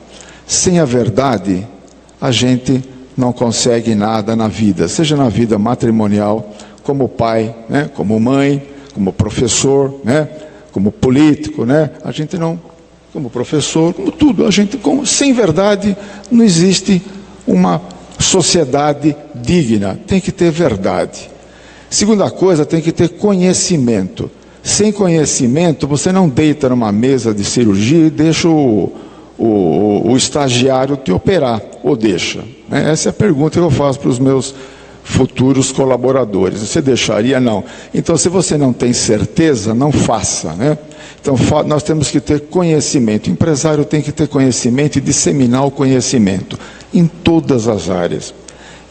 Sem a verdade, a gente não consegue nada na vida, seja na vida matrimonial, como pai, né, como mãe, como professor, né, como político, né, a gente não, como professor, como tudo, a gente, sem verdade, não existe uma sociedade digna, tem que ter verdade. Segunda coisa, tem que ter conhecimento. Sem conhecimento, você não deita numa mesa de cirurgia e deixa o estagiário te operar, ou deixa? Essa é a pergunta que eu faço para os meus futuros colaboradores. Você deixaria? Não. Então, se você não tem certeza, não faça, né? Então, nós temos que ter conhecimento. O empresário tem que ter conhecimento e disseminar o conhecimento em todas as áreas.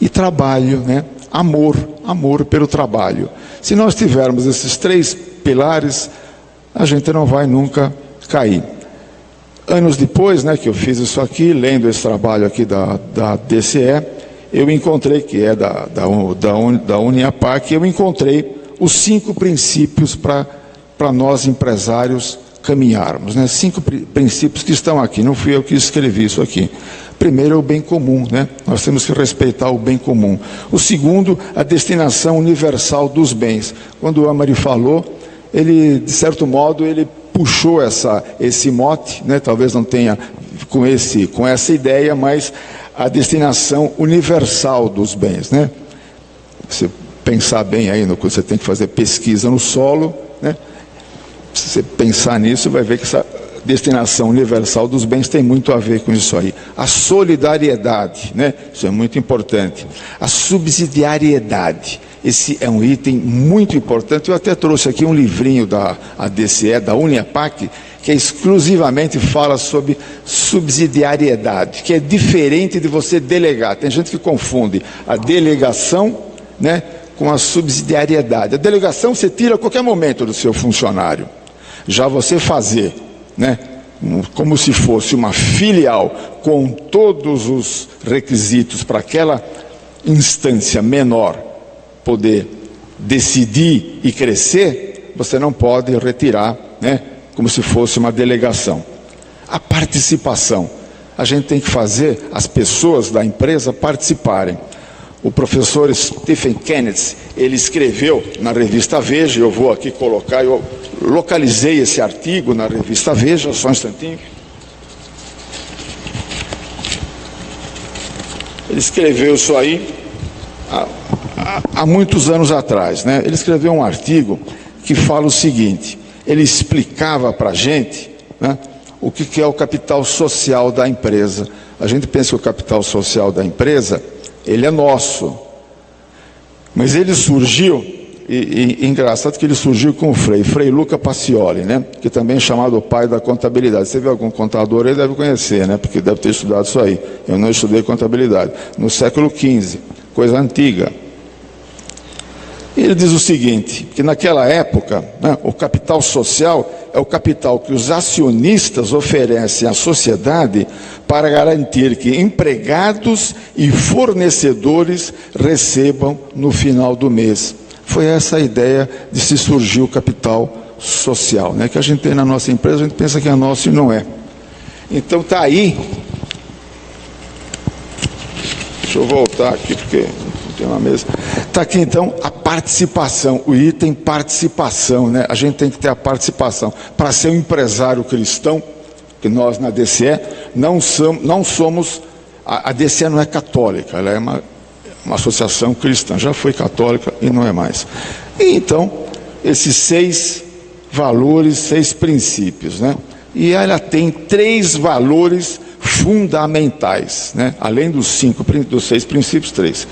E trabalho, né? Amor pelo trabalho. Se nós tivermos esses 3 pilares, a gente não vai nunca cair. Anos depois, né, que eu fiz isso aqui, lendo esse trabalho aqui da DCE, eu encontrei, que é da Uniapac, eu encontrei os 5 princípios para nós empresários caminharmos, né? 5 princípios que estão aqui, não fui eu que escrevi isso aqui. Primeiro é o bem comum, né? Nós temos que respeitar o bem comum. O segundo, a destinação universal dos bens. Quando o Amari falou, ele, de certo modo, ele puxou esse mote, né? Talvez não tenha com essa ideia, mas a destinação universal dos bens, né? Você pensar bem aí no que você tem que fazer pesquisa no solo, né? Se você pensar nisso, vai ver que essa destinação universal dos bens tem muito a ver com isso aí. A solidariedade, né? Isso é muito importante. A subsidiariedade. Esse é um item muito importante. Eu até trouxe aqui um livrinho da DCE, da Uniapac, que exclusivamente fala sobre subsidiariedade, que é diferente de você delegar. Tem gente que confunde a delegação, né, com a subsidiariedade. A delegação você tira a qualquer momento do seu funcionário. Já você fazer, né, como se fosse uma filial com todos os requisitos para aquela instância menor poder decidir e crescer, você não pode retirar, né, como se fosse uma delegação. A participação, a gente tem que fazer as pessoas da empresa participarem. O professor Stephen Kenneth, ele escreveu na revista Veja, eu vou aqui colocar, eu localizei esse artigo na revista Veja, só um instantinho. Ele escreveu isso aí há muitos anos atrás, né? Ele escreveu um artigo que fala o seguinte, ele explicava para a gente, né, o que é o capital social da empresa. A gente pensa que o capital social da empresa, ele é nosso, mas ele surgiu, e engraçado que ele surgiu com o Frei Luca Pacioli, né, que também é chamado o pai da contabilidade. Você vê algum contador aí, deve conhecer, né, porque deve ter estudado isso aí. Eu não estudei contabilidade. No século XV, coisa antiga. Ele diz o seguinte, que naquela época, né, o capital social é o capital que os acionistas oferecem à sociedade para garantir que empregados e fornecedores recebam no final do mês. Foi essa a ideia de se surgir o capital social, né, que a gente tem na nossa empresa, a gente pensa que é nosso e não é. Então está aí, deixa eu voltar aqui porque não tem uma mesa. Está aqui então a participação, o item participação, né? A gente tem que ter a participação. Para ser um empresário cristão, que nós na DCE não somos, a DCE não é católica, ela é uma associação cristã, já foi católica e não é mais. E então, esses 6 valores, 6 princípios, né? E ela tem 3 valores fundamentais, né? Além dos 6 princípios, 3.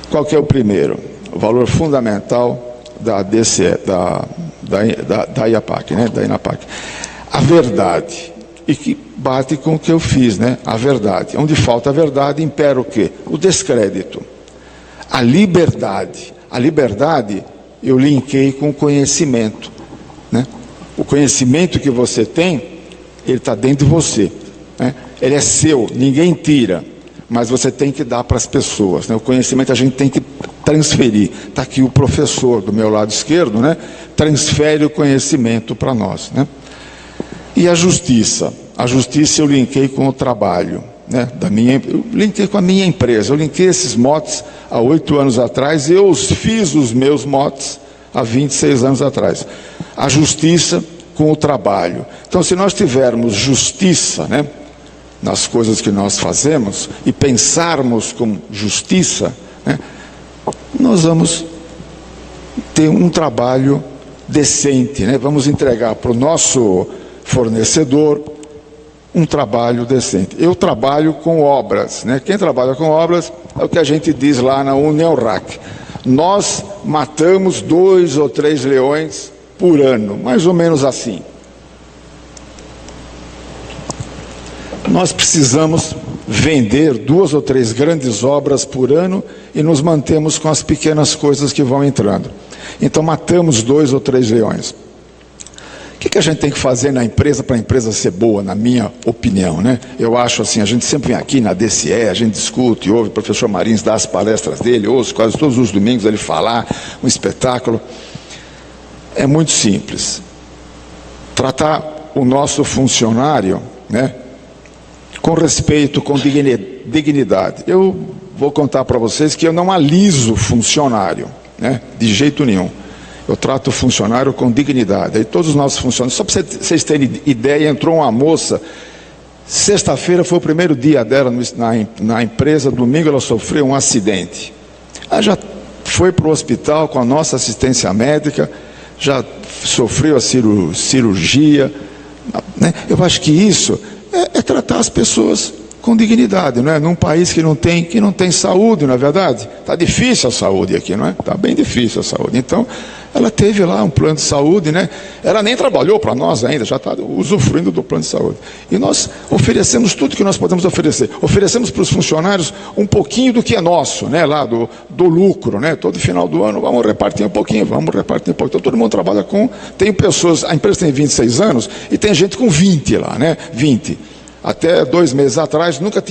Qual que é o primeiro? O valor fundamental da DCE, da IAPAC, né? Da INAPAC. A verdade. E que bate com o que eu fiz, né? A verdade. Onde falta a verdade, impera o quê? O descrédito. A liberdade. A liberdade eu linkei com o conhecimento, né? O conhecimento que você tem, ele está dentro de você, né? Ele é seu, ninguém tira, mas você tem que dar para as pessoas, né? O conhecimento a gente tem que transferir. Está aqui o professor do meu lado esquerdo, né? Transfere o conhecimento para nós, né? E a justiça eu linkei com o trabalho, né? Eu linkei com a minha empresa, eu linkei esses motes há 8 anos atrás, e eu fiz os meus motes há 26 anos atrás. A justiça com o trabalho. Então, se nós tivermos justiça, né, nas coisas que nós fazemos, e pensarmos com justiça, né, nós vamos ter um trabalho decente, né? Vamos entregar para o nosso fornecedor um trabalho decente. Eu trabalho com obras, né? Quem trabalha com obras é o que a gente diz lá na Unionrac. Nós matamos 2 ou 3 leões por ano, mais ou menos assim. Nós precisamos vender 2 ou 3 grandes obras por ano e nos mantemos com as pequenas coisas que vão entrando. Então matamos 2 ou 3 leões. O que a gente tem que fazer na empresa para a empresa ser boa, na minha opinião, né? Eu acho assim, a gente sempre vem aqui na DCE, a gente discute, ouve o professor Marins dar as palestras dele, ouço quase todos os domingos ele falar, um espetáculo. É muito simples. Tratar o nosso funcionário, né, com respeito, com dignidade. Eu vou contar para vocês que eu não aliso funcionário, né, de jeito nenhum. Eu trato o funcionário com dignidade. E todos os nossos funcionários, só para vocês terem ideia, entrou uma moça, sexta-feira foi o primeiro dia dela na empresa, domingo ela sofreu um acidente. Ela já foi para o hospital com a nossa assistência médica, já sofreu a cirurgia, né? Eu acho que isso é tratar as pessoas com dignidade, não é? Num país que não tem saúde, não é verdade? Está difícil a saúde aqui, não é? Está bem difícil a saúde. Então, ela teve lá um plano de saúde, né? Ela nem trabalhou para nós ainda, já está usufruindo do plano de saúde. E nós oferecemos tudo que nós podemos oferecer. Oferecemos para os funcionários um pouquinho do que é nosso, né? Lá do lucro, né? Todo final do ano vamos repartir um pouquinho. Então todo mundo trabalha com... Tem pessoas, a empresa tem 26 anos e tem gente com 20 lá, né? 20. Até 2 meses atrás nunca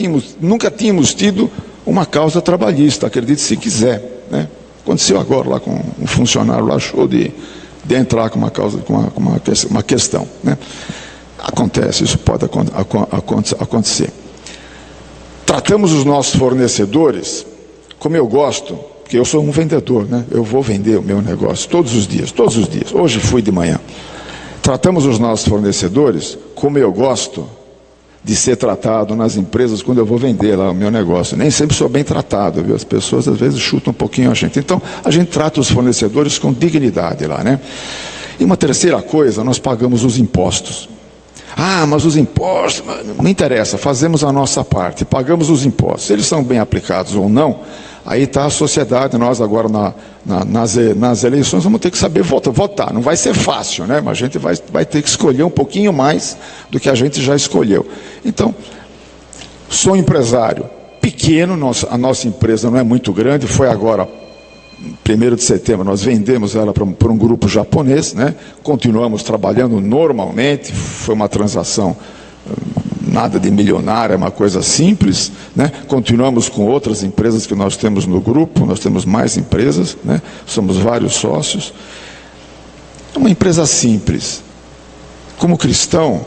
tínhamos tido uma causa trabalhista, acredite se quiser, né? Aconteceu agora lá com um funcionário lá, achou de entrar com uma causa, com uma questão, né? Acontece, isso pode acontecer. Tratamos os nossos fornecedores como eu gosto, porque eu sou um vendedor, né? Eu vou vender o meu negócio todos os dias. Hoje fui de manhã. Tratamos os nossos fornecedores como eu gosto de ser tratado nas empresas quando eu vou vender lá o meu negócio. Nem sempre sou bem tratado, viu? As pessoas às vezes chutam um pouquinho a gente. Então, a gente trata os fornecedores com dignidade lá, né? E uma terceira coisa, nós pagamos os impostos. Ah, mas os impostos, não interessa, fazemos a nossa parte, pagamos os impostos. Se eles são bem aplicados ou não, aí está a sociedade, nós agora nas eleições vamos ter que saber votar. Não vai ser fácil, né? Mas a gente vai ter que escolher um pouquinho mais do que a gente já escolheu. Então, sou empresário pequeno, a nossa empresa não é muito grande, foi agora 1º de setembro, nós vendemos ela para um grupo japonês, né? Continuamos trabalhando normalmente, foi uma transação nada de milionária, é uma coisa simples, né? Continuamos com outras empresas que nós temos no grupo, nós temos mais empresas, né? Somos vários sócios. É uma empresa simples. Como cristão,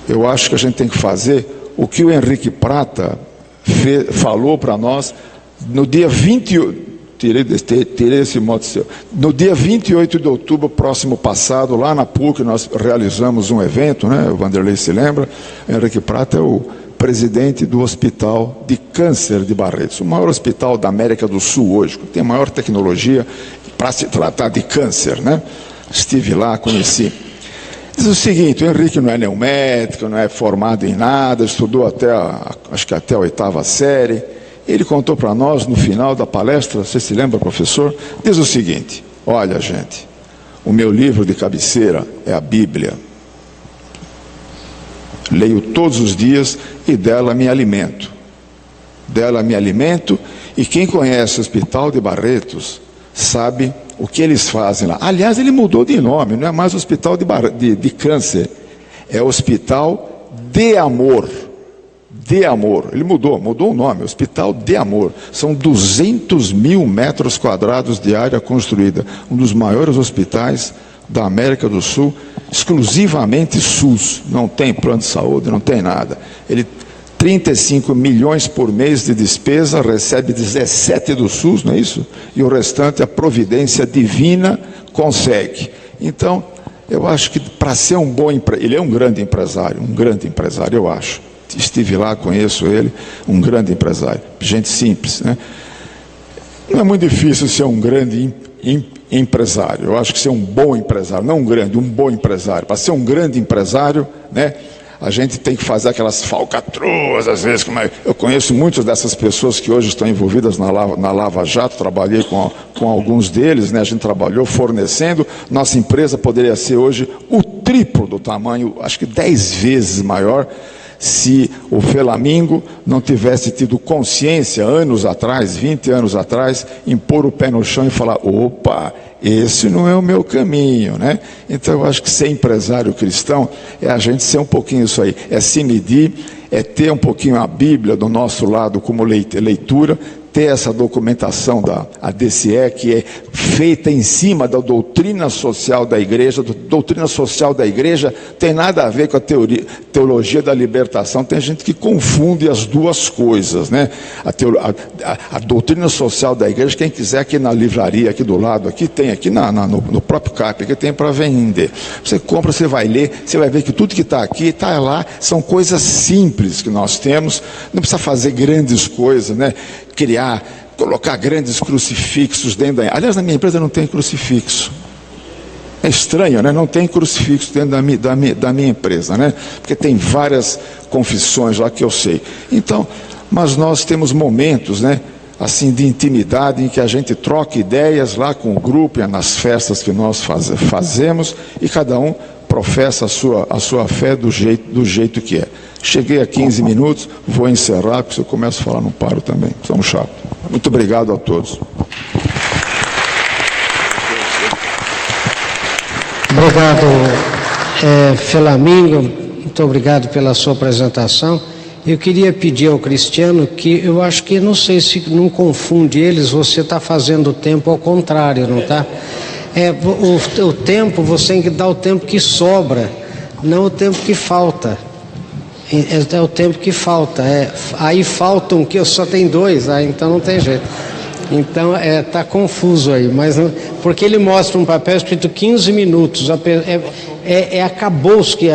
eu acho que a gente tem que fazer o que o Henrique Prata falou para nós no dia 28, tirei esse modo seu. No dia 28 de outubro, próximo passado, lá na PUC, nós realizamos um evento, né? O Vanderlei se lembra, Henrique Prata é o presidente do Hospital de Câncer de Barretos, o maior hospital da América do Sul hoje, que tem a maior tecnologia para se tratar de câncer, né? Estive lá, conheci. Diz o seguinte: o Henrique não é nenhum médico, não é formado em nada, estudou acho que até a 8ª série. Ele contou para nós, no final da palestra, você se lembra, professor? Diz o seguinte: olha, gente, o meu livro de cabeceira é a Bíblia. Leio todos os dias e dela me alimento. Dela me alimento, e quem conhece o Hospital de Barretos sabe o que eles fazem lá. Aliás, ele mudou de nome, não é mais Hospital de Câncer, é Hospital de Amor. De Amor, ele mudou o nome, Hospital de Amor. São 200 mil metros quadrados de área construída, um dos maiores hospitais da América do Sul, exclusivamente SUS, não tem plano de saúde, não tem nada. Ele 35 milhões por mês de despesa, recebe 17 do SUS, não é isso? E o restante a providência divina consegue. Então, eu acho que para ser um bom empresário, ele é um grande empresário, eu acho. Estive lá, conheço ele, um grande empresário, gente simples, né? Não é muito difícil ser um grande empresário. Eu acho que ser um bom empresário, não um grande, um bom empresário. Para ser um grande empresário, né, a gente tem que fazer aquelas falcatruas, às vezes. Eu conheço muitas dessas pessoas que hoje estão envolvidas na Lava Jato, trabalhei com alguns deles, né? A gente trabalhou fornecendo. Nossa empresa poderia ser hoje o triplo do tamanho, acho que 10 vezes maior, se o Felamingo não tivesse tido consciência anos atrás, 20 anos atrás, em pôr o pé no chão e falar: opa, esse não é o meu caminho, né? Então eu acho que ser empresário cristão é a gente ser um pouquinho isso aí, é se medir, é ter um pouquinho a Bíblia do nosso lado como leitura, ter essa documentação da DCE, que é feita em cima da doutrina social da igreja. Doutrina social da igreja tem nada a ver com a teologia da libertação. Tem gente que confunde as duas coisas, né? A doutrina social da igreja, quem quiser aqui na livraria, aqui do lado, aqui tem, aqui no próprio CAP, aqui tem para vender. Você compra, você vai ler, você vai ver que tudo que está aqui, está lá, são coisas simples que nós temos, não precisa fazer grandes coisas, né? Colocar grandes crucifixos dentro da... Aliás, na minha empresa não tem crucifixo. É estranho, né? Não tem crucifixo dentro da minha empresa, né? Porque tem várias confissões lá que eu sei. Então, mas nós temos momentos, né, assim, de intimidade, em que a gente troca ideias lá com o grupo, nas festas que nós fazemos, e cada um professa a sua fé do jeito que é. Cheguei a 15 minutos, vou encerrar, porque se eu começo a falar não paro também, sou um chato. Muito obrigado a todos. Obrigado, Felamingo, muito obrigado pela sua apresentação. Eu queria pedir ao Cristiano que, eu acho que, não sei se não confunde eles, você está fazendo o tempo ao contrário, não está? O tempo, você tem que dar o tempo que sobra, não o tempo que falta. É o tempo que falta. Aí faltam que só tem 2, então não tem jeito. Então está confuso aí, mas não, porque ele mostra um papel escrito 15 minutos.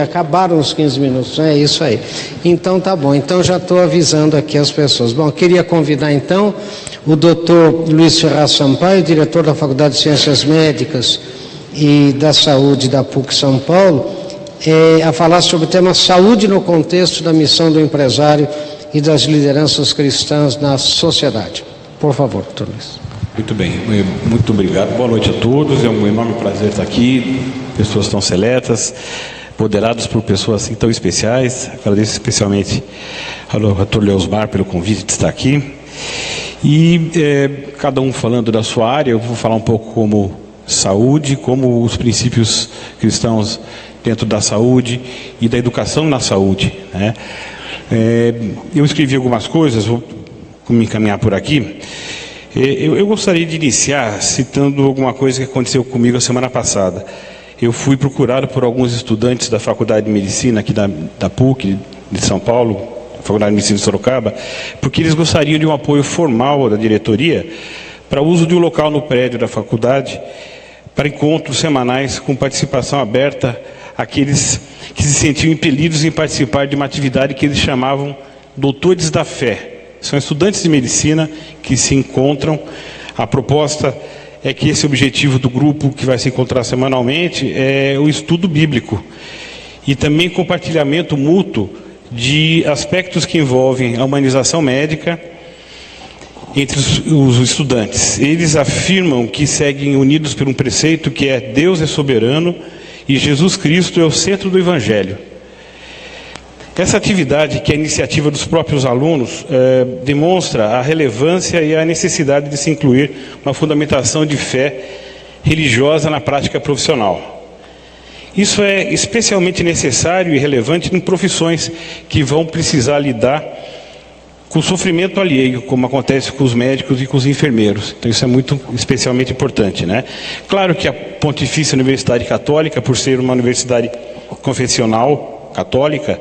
Acabaram os 15 minutos, é isso aí. Então tá bom, então já estou avisando aqui as pessoas. Bom, queria convidar então o doutor Luiz Ferraz Sampaio, diretor da Faculdade de Ciências Médicas e da Saúde da PUC São Paulo, a falar sobre o tema saúde no contexto da missão do empresário e das lideranças cristãs na sociedade. Por favor, doutor Luiz. Muito bem, muito obrigado. Boa noite a todos, é um enorme prazer estar aqui, pessoas tão seletas, moderados por pessoas assim tão especiais. Agradeço especialmente ao doutor Leosmar pelo convite de estar aqui. E cada um falando da sua área, eu vou falar um pouco como saúde, como os princípios cristãos dentro da saúde e da educação na saúde, né? Eu escrevi algumas coisas, vou me encaminhar por aqui. Eu gostaria de iniciar citando alguma coisa que aconteceu comigo a semana passada. Eu fui procurado por alguns estudantes da Faculdade de Medicina aqui da PUC de São Paulo, Faculdade de Medicina de Sorocaba, porque eles gostariam de um apoio formal da diretoria para o uso de um local no prédio da faculdade para encontros semanais com participação aberta àqueles que se sentiam impelidos em participar de uma atividade que eles chamavam Doutores da Fé. São estudantes de medicina que se encontram. A proposta é que esse objetivo do grupo que vai se encontrar semanalmente é o estudo bíblico e também compartilhamento mútuo de aspectos que envolvem a humanização médica entre os estudantes. Eles afirmam que seguem unidos por um preceito que é: Deus é soberano e Jesus Cristo é o centro do Evangelho. Essa atividade, que é a iniciativa dos próprios alunos, demonstra a relevância e a necessidade de se incluir uma fundamentação de fé religiosa na prática profissional. Isso é especialmente necessário e relevante em profissões que vão precisar lidar com o sofrimento alheio, como acontece com os médicos e com os enfermeiros. Então isso é muito especialmente importante, né? Claro que a Pontifícia Universidade Católica, por ser uma universidade confessional católica,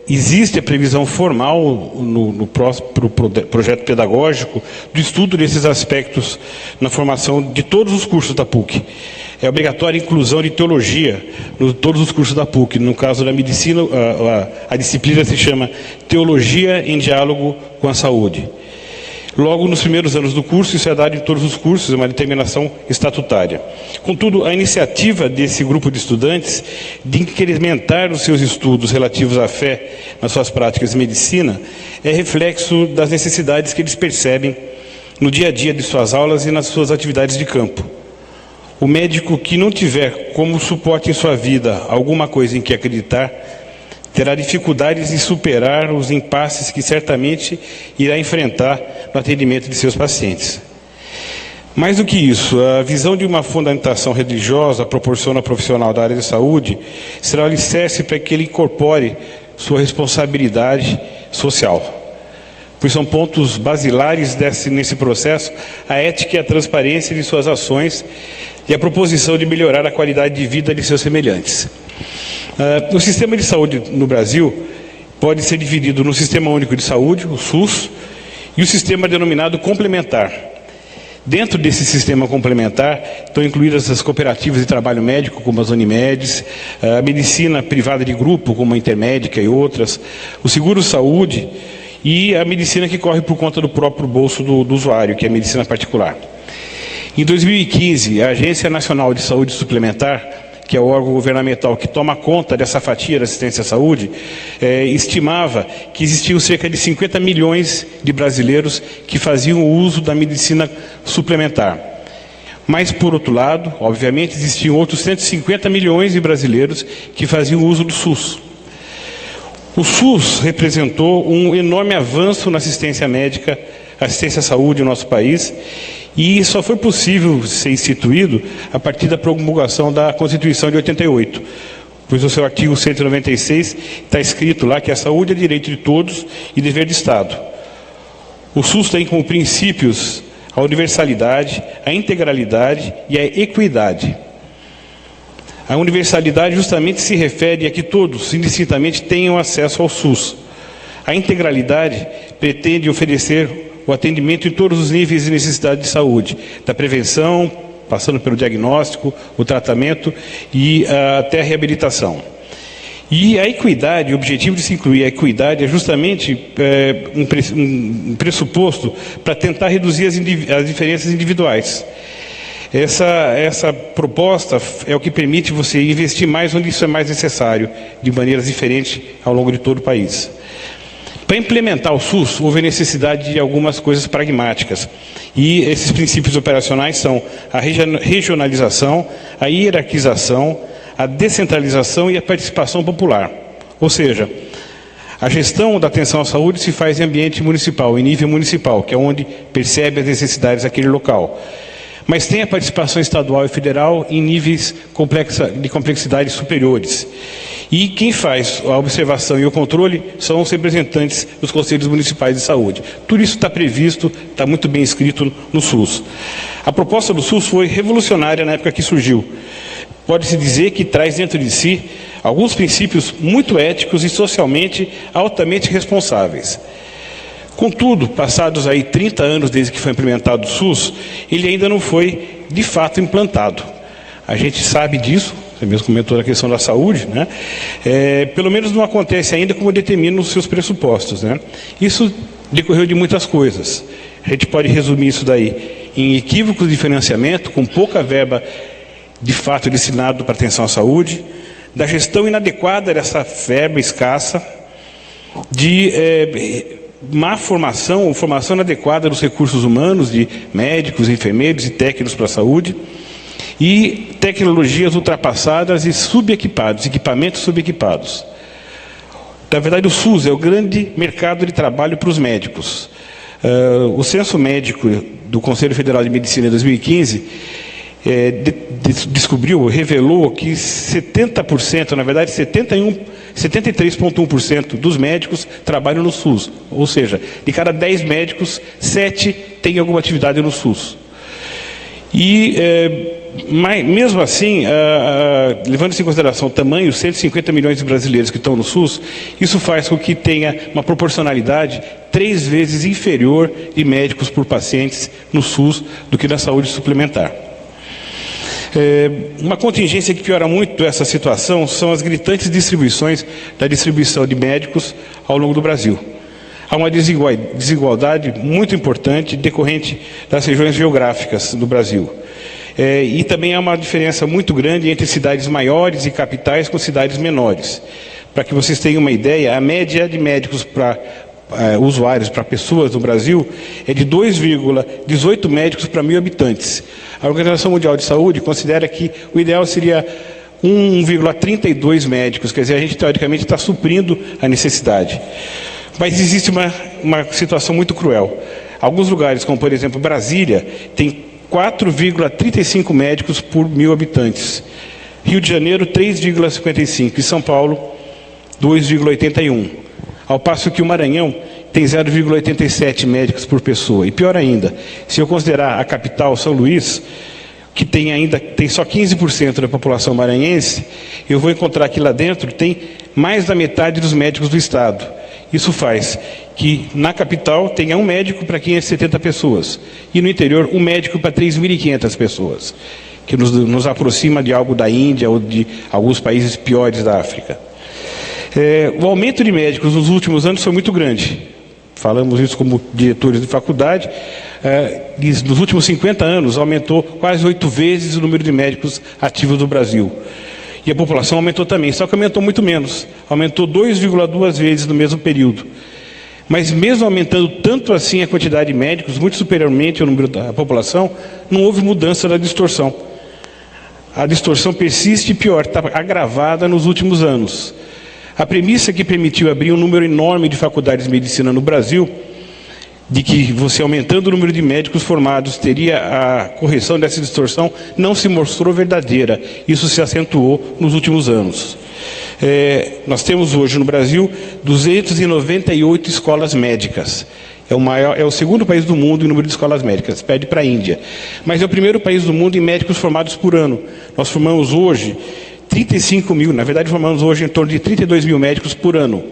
existe a previsão formal no próprio projeto pedagógico do estudo desses aspectos na formação de todos os cursos da PUC. É obrigatória a inclusão de teologia em todos os cursos da PUC. No caso da medicina, a disciplina se chama Teologia em Diálogo com a Saúde. Logo, nos primeiros anos do curso, isso é dado em todos os cursos, é uma determinação estatutária. Contudo, a iniciativa desse grupo de estudantes de incrementar os seus estudos relativos à fé nas suas práticas de medicina é reflexo das necessidades que eles percebem no dia a dia de suas aulas e nas suas atividades de campo. O médico que não tiver como suporte em sua vida alguma coisa em que acreditar, terá dificuldades em superar os impasses que certamente irá enfrentar no atendimento de seus pacientes. Mais do que isso, a visão de uma fundamentação religiosa proporciona ao profissional da área de saúde será o alicerce para que ele incorpore sua responsabilidade social. Pois são pontos basilares nesse processo a ética e a transparência de suas ações e a proposição de melhorar a qualidade de vida de seus semelhantes. O sistema de saúde no Brasil pode ser dividido no Sistema Único de Saúde, o SUS, e o sistema denominado complementar. Dentro desse sistema complementar estão incluídas as cooperativas de trabalho médico, como as Unimedes, a medicina privada de grupo, como a Intermédica e outras, o seguro-saúde e a medicina que corre por conta do próprio bolso do usuário, que é a medicina particular. Em 2015, a Agência Nacional de Saúde Suplementar, que é o órgão governamental que toma conta dessa fatia da assistência à saúde, estimava que existiam cerca de 50 milhões de brasileiros que faziam uso da medicina suplementar. Mas, por outro lado, obviamente, existiam outros 150 milhões de brasileiros que faziam uso do SUS. O SUS representou um enorme avanço na assistência médica, assistência à saúde no nosso país, e só foi possível ser instituído a partir da promulgação da Constituição de 88, pois no seu artigo 196 está escrito lá que a saúde é direito de todos e dever de Estado. O SUS tem como princípios a universalidade, a integralidade e a equidade. A universalidade justamente se refere a que todos, indistintamente, tenham acesso ao SUS. A integralidade pretende oferecer o atendimento em todos os níveis de necessidade de saúde, da prevenção, passando pelo diagnóstico, o tratamento e até a reabilitação. E a equidade, o objetivo de se incluir a equidade é justamente um pressuposto para tentar reduzir as diferenças individuais. Essa proposta é o que permite você investir mais onde isso é mais necessário, de maneiras diferentes ao longo de todo o país. Para implementar o SUS, houve necessidade de algumas coisas pragmáticas. E esses princípios operacionais são a regionalização, a hierarquização, a descentralização e a participação popular. Ou seja, A gestão da atenção à saúde se faz em ambiente municipal, em nível municipal, que é onde percebe as necessidades daquele local. Mas tem a participação estadual e federal em níveis de complexidade superiores. E quem faz a observação e o controle são os representantes dos conselhos municipais de saúde. Tudo isso está previsto, está muito bem escrito no SUS. A proposta do SUS foi revolucionária na época que surgiu. Pode-se dizer que traz dentro de si alguns princípios muito éticos e socialmente altamente responsáveis. Contudo, passados aí 30 anos desde que foi implementado o SUS, ele ainda não foi de fato implantado. A gente sabe disso, você mesmo comentou a questão da saúde, né? Pelo menos não acontece ainda como determinam os seus pressupostos, né? Isso decorreu de muitas coisas. A gente pode resumir isso daí em equívocos de financiamento, com pouca verba de fato destinado para atenção à saúde, da gestão inadequada dessa verba escassa, de má formação ou formação inadequada dos recursos humanos, de médicos, enfermeiros e técnicos para a saúde, e tecnologias ultrapassadas e subequipados, equipamentos subequipados. Na verdade, o SUS é o grande mercado de trabalho para os médicos. O censo médico do Conselho Federal de Medicina em 2015 revelou que 70%, na verdade 73,1% dos médicos trabalham no SUS. Ou seja, de cada 10 médicos, 7 têm alguma atividade no SUS. E, mas, mesmo assim, levando-se em consideração o tamanho, 150 milhões de brasileiros que estão no SUS, isso faz com que tenha uma proporcionalidade 3 vezes inferior de médicos por pacientes no SUS do que na saúde suplementar. Uma contingência que piora muito essa situação são as gritantes distribuições da distribuição de médicos ao longo do Brasil. Há uma desigualdade muito importante decorrente das regiões geográficas do Brasil. E também há uma diferença muito grande entre cidades maiores e capitais com cidades menores. Para que vocês tenham uma ideia, a média de médicos para usuários, para pessoas no Brasil, é de 2,18 médicos para 1.000 habitantes. A Organização Mundial de Saúde considera que o ideal seria 1,32 médicos, quer dizer, a gente teoricamente está suprindo a necessidade. Mas existe uma situação muito cruel. Alguns lugares, como por exemplo Brasília, tem 4,35 médicos por 1.000 habitantes. Rio de Janeiro, 3,55. E São Paulo, 2,81. Ao passo que o Maranhão tem 0,87 médicos por pessoa. E pior ainda, se eu considerar a capital, São Luís, que tem só 15% da população maranhense, eu vou encontrar que lá dentro tem mais da metade dos médicos do estado. Isso faz que na capital tenha um médico para 570 pessoas e no interior um médico para 3.500 pessoas, que nos aproxima de algo da Índia ou de alguns países piores da África. O aumento de médicos nos últimos anos foi muito grande. Falamos isso como diretores de faculdade. Nos últimos 50 anos aumentou quase 8 vezes o número de médicos ativos do Brasil. E a população aumentou também, só que aumentou muito menos. Aumentou 2,2 vezes no mesmo período. Mas mesmo aumentando tanto assim a quantidade de médicos, muito superiormente ao número da população, não houve mudança da distorção. A distorção persiste e pior, está agravada nos últimos anos. A premissa que permitiu abrir um número enorme de faculdades de medicina no Brasil, de que você aumentando o número de médicos formados teria a correção dessa distorção, não se mostrou verdadeira. Isso se acentuou nos últimos anos. Nós temos hoje no Brasil 298 escolas médicas. É o segundo país do mundo em número de escolas médicas, perde para a Índia. Mas é o primeiro país do mundo em médicos formados por ano. Nós formamos hoje 35 mil, na verdade formamos hoje em torno de 32 mil médicos por ano.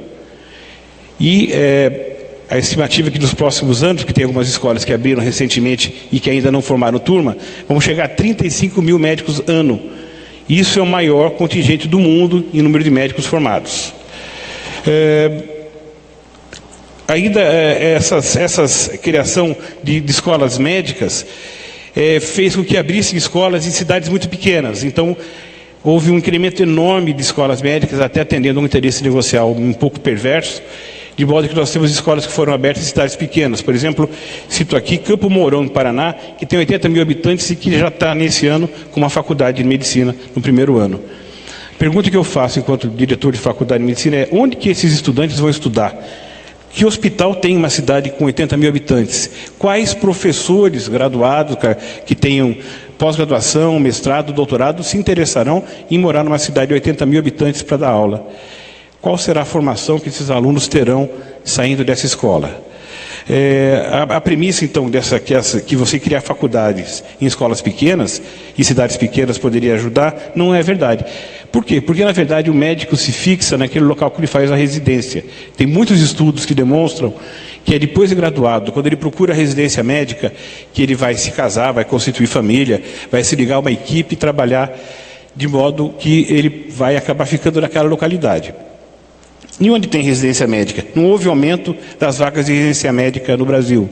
E a estimativa é que nos próximos anos, que tem algumas escolas que abriram recentemente e que ainda não formaram turma, vamos chegar a 35 mil médicos ano. Isso é o maior contingente do mundo em número de médicos formados. Ainda essa criação de escolas médicas fez com que abrissem escolas em cidades muito pequenas. Então, houve um incremento enorme de escolas médicas, até atendendo a um interesse negocial um pouco perverso, de modo que nós temos escolas que foram abertas em cidades pequenas. Por exemplo, cito aqui Campo Mourão, no Paraná, que tem 80 mil habitantes e que já está nesse ano com uma faculdade de medicina no primeiro ano. Pergunta que eu faço enquanto diretor de faculdade de medicina é: onde que esses estudantes vão estudar? Que hospital tem uma cidade com 80 mil habitantes? Quais professores graduados que tenham pós-graduação, mestrado, doutorado se interessarão em morar numa cidade de 80 mil habitantes para dar aula? Qual será a formação que esses alunos terão saindo dessa escola? A premissa, então, que você criar faculdades em escolas pequenas e cidades pequenas poderia ajudar, não é verdade. Por quê? Porque, na verdade, o médico se fixa naquele local que ele faz a residência. Tem muitos estudos que demonstram que é depois de graduado, quando ele procura a residência médica, que ele vai se casar, vai constituir família, vai se ligar a uma equipe e trabalhar de modo que ele vai acabar ficando naquela localidade. E onde tem residência médica? Não houve aumento das vagas de residência médica no Brasil.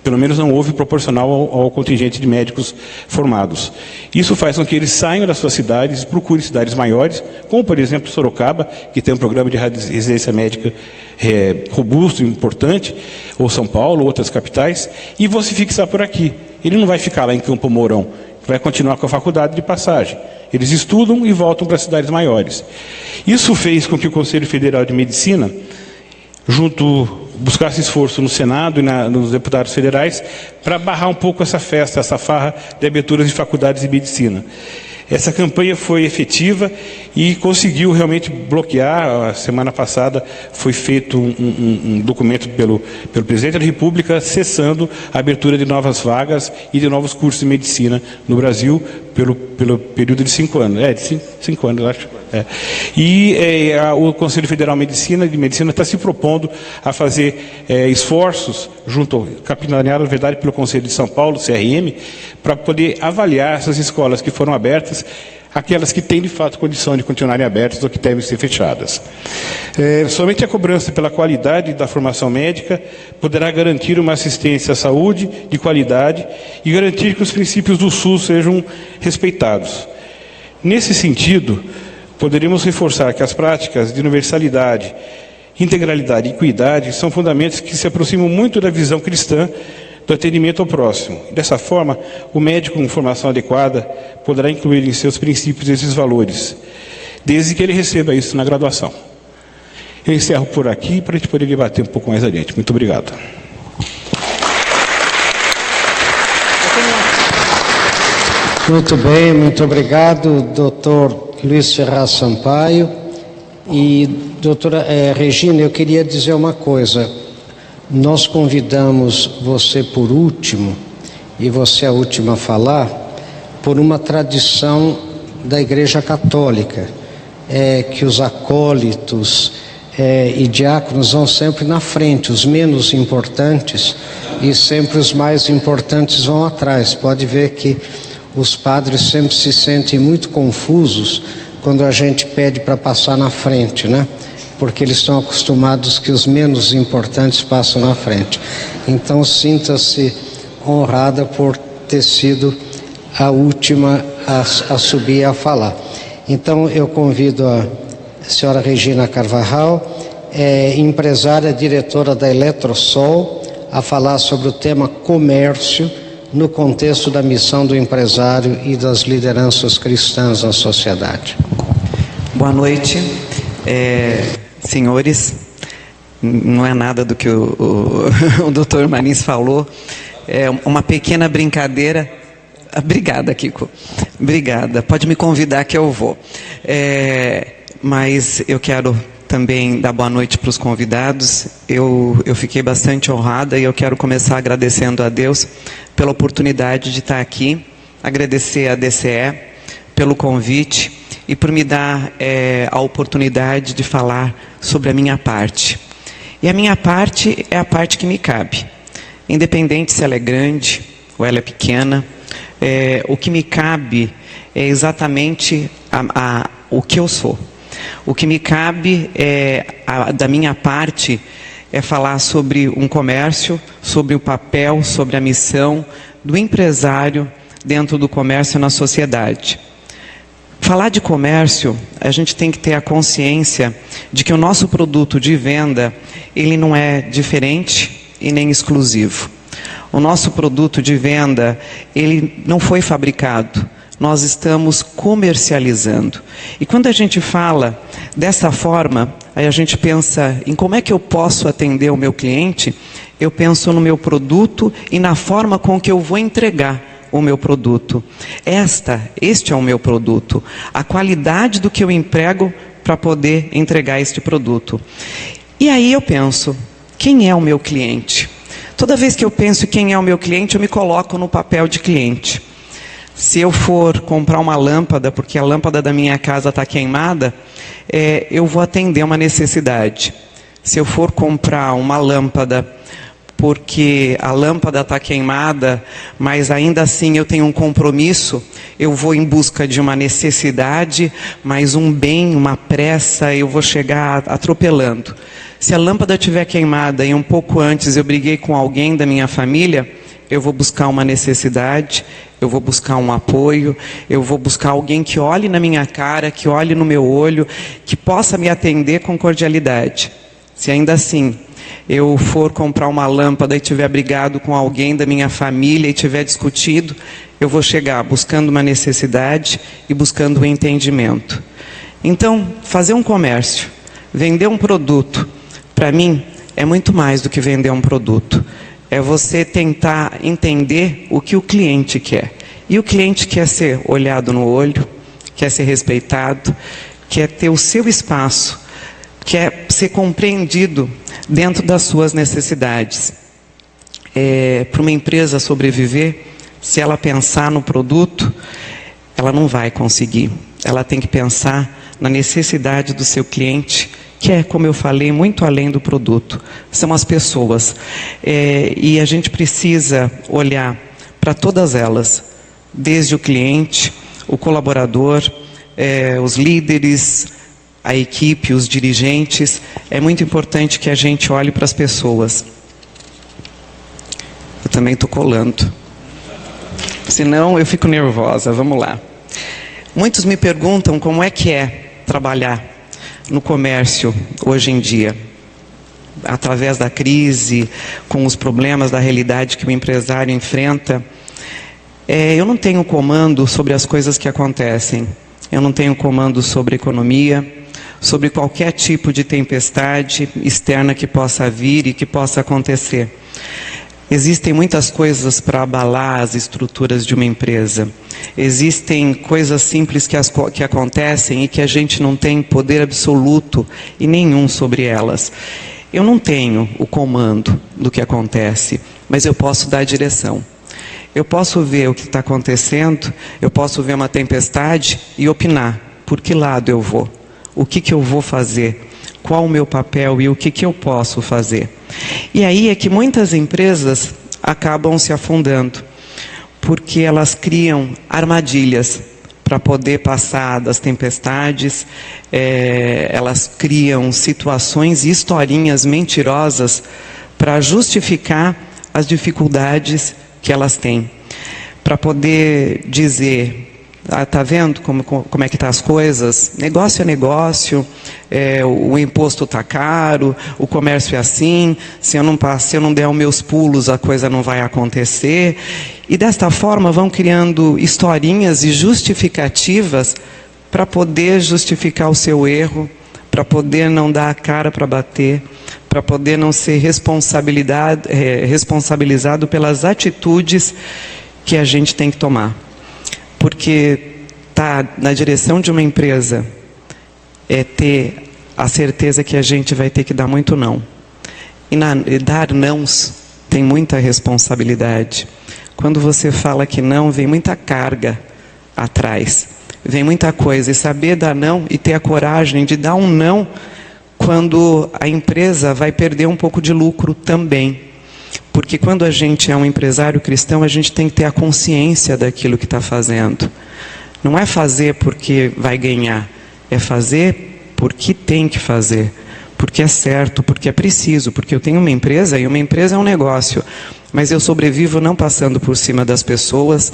Pelo menos não houve proporcional ao contingente de médicos formados. Isso faz com que eles saiam das suas cidades e procurem cidades maiores, como, por exemplo, Sorocaba, que tem um programa de residência médica robusto, importante, ou São Paulo, outras capitais, e vão se fixar por aqui. Ele não vai ficar lá em Campo Mourão, vai continuar com a faculdade de passagem. Eles estudam e voltam para cidades maiores. Isso fez com que o Conselho Federal de Medicina, buscasse esforço no Senado e nos deputados federais para barrar um pouco essa festa, essa farra de aberturas de faculdades de medicina. Essa campanha foi efetiva e conseguiu realmente bloquear. A semana passada foi feito um documento pelo Presidente da República cessando a abertura de novas vagas e de novos cursos de medicina no Brasil pelo período de 5 anos. De 5 anos, acho. O Conselho Federal de Medicina está se propondo a fazer esforços, capitaneado, na verdade, pelo Conselho de São Paulo, CRM, para poder avaliar essas escolas que foram abertas, aquelas que têm, de fato, condição de continuarem abertas ou que devem ser fechadas. Somente a cobrança pela qualidade da formação médica poderá garantir uma assistência à saúde de qualidade e garantir que os princípios do SUS sejam respeitados. Nesse sentido, poderíamos reforçar que as práticas de universalidade, integralidade e equidade são fundamentos que se aproximam muito da visão cristã do atendimento ao próximo. Dessa forma, o médico com formação adequada poderá incluir em seus princípios esses valores, desde que ele receba isso na graduação. Eu encerro por aqui para a gente poder debater um pouco mais adiante. Muito obrigado. Muito bem, muito obrigado, doutor Luiz Ferraz Sampaio. E, doutora Regina, eu queria dizer uma coisa. Nós convidamos você por último, e você é a última a falar, por uma tradição da Igreja Católica, que os acólitos e diáconos vão sempre na frente, os menos importantes, e sempre os mais importantes vão atrás. Pode ver que os padres sempre se sentem muito confusos quando a gente pede para passar na frente, né? Porque eles estão acostumados que os menos importantes passam na frente. Então, sinta-se honrada por ter sido a última a subir e a falar. Então, eu convido a senhora Regina Carvajal, empresária, diretora da Eletrosol, a falar sobre o tema comércio no contexto da missão do empresário e das lideranças cristãs na sociedade. Boa noite. Senhores, não é nada do que o doutor Marins falou, é uma pequena brincadeira. Obrigada, Kiko, obrigada, pode me convidar que eu vou. Mas eu quero também dar boa noite para os convidados. Eu fiquei bastante honrada e eu quero começar agradecendo a Deus pela oportunidade de estar aqui, agradecer a DCE pelo convite e por me dar a oportunidade de falar sobre a minha parte. E a minha parte é a parte que me cabe. Independente se ela é grande ou ela é pequena, o que me cabe é exatamente o que eu sou. O que me cabe da minha parte é falar sobre um comércio, sobre o papel, sobre a missão do empresário dentro do comércio na sociedade. Falar de comércio, a gente tem que ter a consciência de que o nosso produto de venda, ele não é diferente e nem exclusivo. O nosso produto de venda, ele não foi fabricado nós estamos comercializando. E quando a gente fala dessa forma, aí a gente pensa em como é que eu posso atender o meu cliente. Eu penso no meu produto e na forma com que eu vou entregar o meu produto. Este é o meu produto. A qualidade do que eu emprego para poder entregar este produto. E aí eu penso, quem é o meu cliente? Toda vez que eu penso quem é o meu cliente, eu me coloco no papel de cliente. Se eu for comprar uma lâmpada, porque a lâmpada da minha casa está queimada, eu vou atender uma necessidade. Se eu for comprar uma lâmpada porque a lâmpada está queimada, mas ainda assim eu tenho um compromisso, eu vou em busca de uma necessidade, mas um bem, uma pressa, eu vou chegar atropelando. Se a lâmpada estiver queimada e um pouco antes eu briguei com alguém da minha família, eu vou buscar uma necessidade, eu vou buscar um apoio, eu vou buscar alguém que olhe na minha cara, que olhe no meu olho, que possa me atender com cordialidade. Se ainda assim eu for comprar uma lâmpada e tiver brigado com alguém da minha família e tiver discutido, eu vou chegar buscando uma necessidade e buscando um entendimento. Então, fazer um comércio, vender um produto, para mim, é muito mais do que vender um produto. É você tentar entender o que o cliente quer. E o cliente quer ser olhado no olho, quer ser respeitado, quer ter o seu espaço, quer ser compreendido dentro das suas necessidades. Para uma empresa sobreviver, se ela pensar no produto, ela não vai conseguir. Ela tem que pensar na necessidade do seu cliente, que é, como eu falei, muito além do produto. São as pessoas. E a gente precisa olhar para todas elas, desde o cliente, o colaborador, os líderes, a equipe, os dirigentes. É muito importante que a gente olhe para as pessoas. Eu também estou colando. Senão eu fico nervosa. Vamos lá. Muitos me perguntam como é que é trabalhar no comércio hoje em dia. Através da crise, com os problemas da realidade que o empresário enfrenta. Eu não tenho comando sobre as coisas que acontecem. Eu não tenho comando sobre economia, sobre qualquer tipo de tempestade externa que possa vir e que possa acontecer. Existem muitas coisas para abalar as estruturas de uma empresa. Existem coisas simples que acontecem e que a gente não tem poder absoluto e nenhum sobre elas. Eu não tenho o comando do que acontece, mas eu posso dar a direção. Eu posso ver o que está acontecendo, eu posso ver uma tempestade e opinar. Por que lado eu vou? O que eu vou fazer? Qual o meu papel e o que eu posso fazer? E aí é que muitas empresas acabam se afundando, porque elas criam armadilhas para poder passar das tempestades, elas criam situações e historinhas mentirosas para justificar as dificuldades que elas têm, para poder dizer: tá vendo como é que tá as coisas? Negócio é negócio, o imposto tá caro, o comércio é assim, se eu não der os meus pulos, a coisa não vai acontecer. E desta forma vão criando historinhas e justificativas para poder justificar o seu erro, para poder não dar a cara para bater, para poder não ser responsabilizado pelas atitudes que a gente tem que tomar. Porque estar na direção de uma empresa é ter a certeza que a gente vai ter que dar muito não. E dar nãos tem muita responsabilidade. Quando você fala que não, vem muita carga atrás. Vem muita coisa. E saber dar não e ter a coragem de dar um não quando a empresa vai perder um pouco de lucro também. Porque quando a gente é um empresário cristão, a gente tem que ter a consciência daquilo que está fazendo. Não é fazer porque vai ganhar, é fazer porque tem que fazer, porque é certo, porque é preciso, porque eu tenho uma empresa e uma empresa é um negócio, mas eu sobrevivo não passando por cima das pessoas,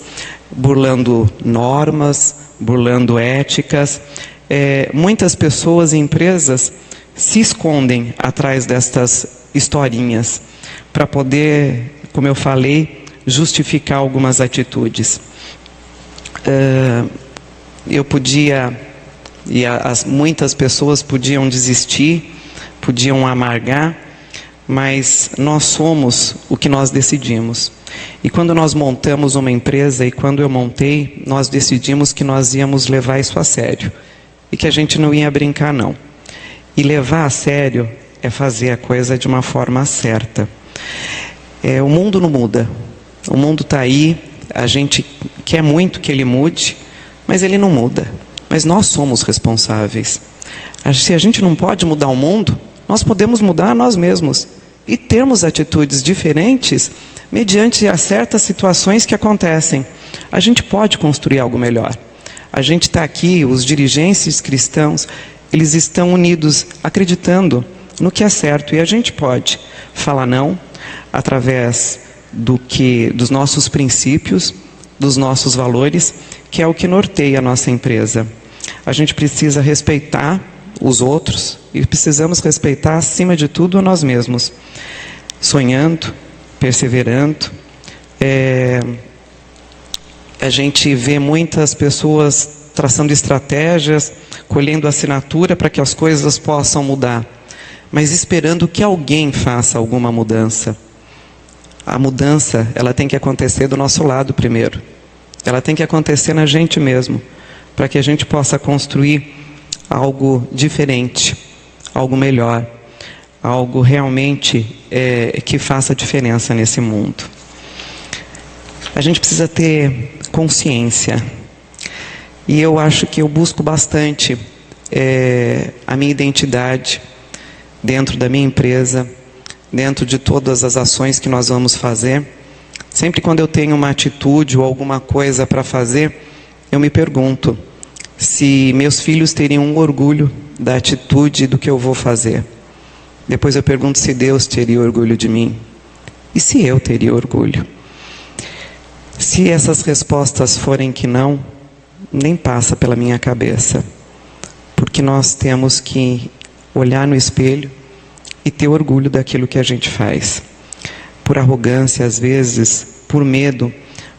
burlando normas, burlando éticas. Muitas pessoas e empresas se escondem atrás destas historinhas, para poder, como eu falei, justificar algumas atitudes. eu podia, e muitas pessoas podiam desistir, podiam amargar, mas nós somos o que nós decidimos. E quando nós montamos uma empresa, e quando eu montei, nós decidimos que nós íamos levar isso a sério. E que a gente não ia brincar, não. E levar a sério é fazer a coisa de uma forma certa. O mundo não muda. O mundo está aí, a gente quer muito que ele mude, mas ele não muda. Mas nós somos responsáveis. Se a gente não pode mudar o mundo, nós podemos mudar nós mesmos. E termos atitudes diferentes mediante as certas situações que acontecem. A gente pode construir algo melhor. A gente está aqui, os dirigentes cristãos, eles estão unidos, acreditando no que é certo. E a gente pode falar não, através dos nossos princípios, dos nossos valores, que é o que norteia a nossa empresa. A gente precisa respeitar os outros e precisamos respeitar, acima de tudo, a nós mesmos. Sonhando, perseverando. A gente vê muitas pessoas traçando estratégias, colhendo assinatura para que as coisas possam mudar, mas esperando que alguém faça alguma mudança. A mudança, ela tem que acontecer do nosso lado primeiro. Ela tem que acontecer na gente mesmo, para que a gente possa construir algo diferente, algo melhor, algo realmente que faça diferença nesse mundo. A gente precisa ter consciência. E eu acho que eu busco bastante a minha identidade dentro da minha empresa, dentro de todas as ações que nós vamos fazer. Sempre quando eu tenho uma atitude ou alguma coisa para fazer, eu me pergunto se meus filhos teriam um orgulho da atitude do que eu vou fazer. Depois eu pergunto se Deus teria orgulho de mim. E se eu teria orgulho? Se essas respostas forem que não, nem passa pela minha cabeça. Porque nós temos que olhar no espelho e ter orgulho daquilo que a gente faz. Por arrogância, às vezes, por medo,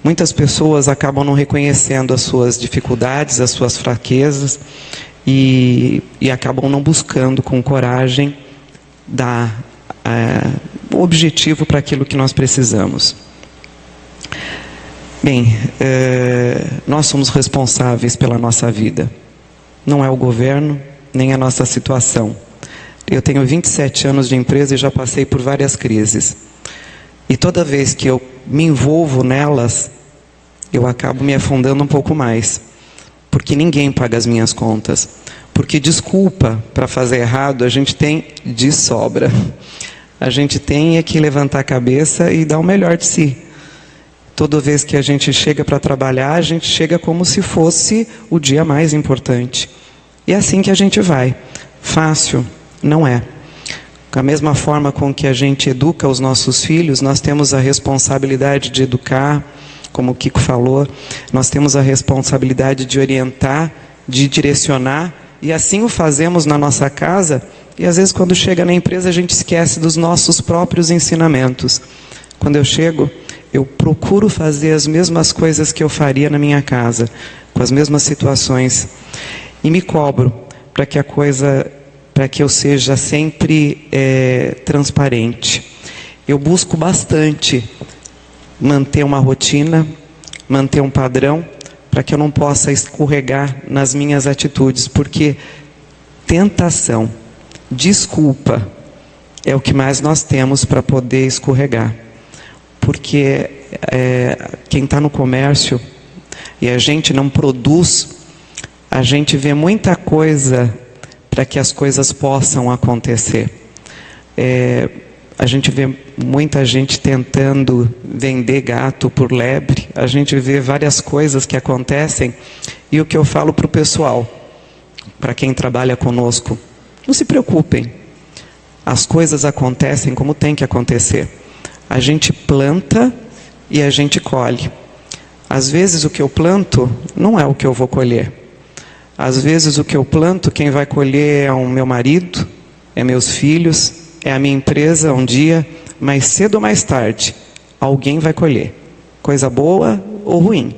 muitas pessoas acabam não reconhecendo as suas dificuldades, as suas fraquezas e acabam não buscando com coragem dar o objetivo para aquilo que nós precisamos. Bem, nós somos responsáveis pela nossa vida. Não é o governo, nem a nossa situação. Eu tenho 27 anos de empresa e já passei por várias crises. E toda vez que eu me envolvo nelas, eu acabo me afundando um pouco mais. Porque ninguém paga as minhas contas. Porque desculpa para fazer errado a gente tem de sobra. A gente tem que levantar a cabeça e dar o melhor de si. Toda vez que a gente chega para trabalhar, a gente chega como se fosse o dia mais importante. E é assim que a gente vai. Fácil não é. Da mesma forma com que a gente educa os nossos filhos, nós temos a responsabilidade de educar, como o Kiko falou, nós temos a responsabilidade de orientar, de direcionar, e assim o fazemos na nossa casa, e às vezes quando chega na empresa a gente esquece dos nossos próprios ensinamentos. Quando eu chego, eu procuro fazer as mesmas coisas que eu faria na minha casa, com as mesmas situações, e me cobro para que eu seja sempre transparente. Eu busco bastante manter uma rotina, manter um padrão, para que eu não possa escorregar nas minhas atitudes, porque tentação, desculpa, é o que mais nós temos para poder escorregar. Porque quem está no comércio e a gente não produz, a gente vê muita coisa para que as coisas possam acontecer. A gente vê muita gente tentando vender gato por lebre, a gente vê várias coisas que acontecem, e o que eu falo para o pessoal, para quem trabalha conosco, não se preocupem, as coisas acontecem como tem que acontecer. A gente planta e a gente colhe. Às vezes o que eu planto não é o que eu vou colher. Às vezes o que eu planto, quem vai colher é o meu marido, é meus filhos, é a minha empresa um dia, mas cedo ou mais tarde, alguém vai colher. Coisa boa ou ruim,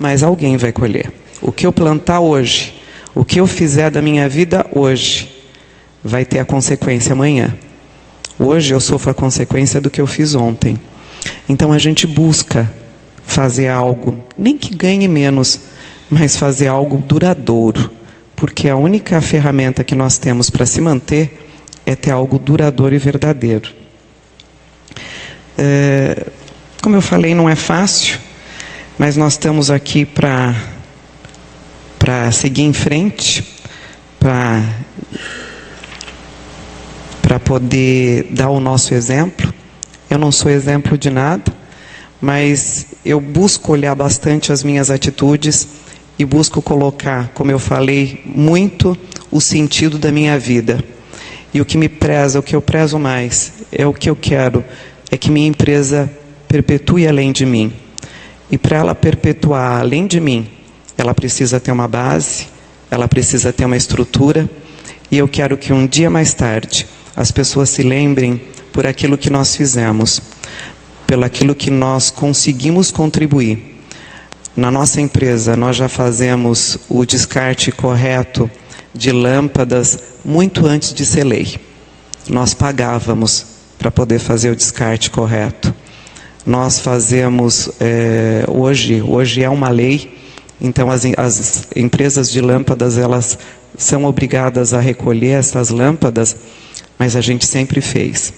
mas alguém vai colher. O que eu plantar hoje, o que eu fizer da minha vida hoje, vai ter a consequência amanhã. Hoje eu sofro a consequência do que eu fiz ontem. Então a gente busca fazer algo, nem que ganhe menos, mas fazer algo duradouro. Porque a única ferramenta que nós temos para se manter é ter algo duradouro e verdadeiro. Como eu falei, não é fácil, mas nós estamos aqui para seguir em frente, para poder dar o nosso exemplo. Eu não sou exemplo de nada, mas eu busco olhar bastante as minhas atitudes e busco colocar, como eu falei, muito o sentido da minha vida. E o que me preza, o que eu prezo mais, é o que eu quero, é que minha empresa perpetue além de mim. E para ela perpetuar além de mim, ela precisa ter uma base, ela precisa ter uma estrutura, e eu quero que um dia mais tarde as pessoas se lembrem por aquilo que nós fizemos, pelo aquilo que nós conseguimos contribuir. Na nossa empresa, nós já fazemos o descarte correto de lâmpadas muito antes de ser lei. Nós pagávamos para poder fazer o descarte correto. Nós fazemos, hoje é uma lei, então as empresas de lâmpadas, elas são obrigadas a recolher essas lâmpadas, mas a gente sempre fez.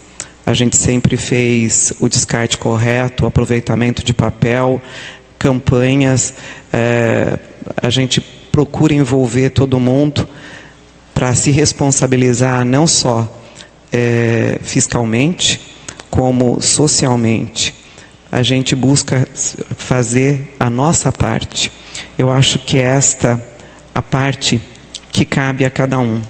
A gente sempre fez o descarte correto, o aproveitamento de papel, campanhas, a gente procura envolver todo mundo para se responsabilizar não só fiscalmente, como socialmente. A gente busca fazer a nossa parte. Eu acho que esta a parte que cabe a cada um.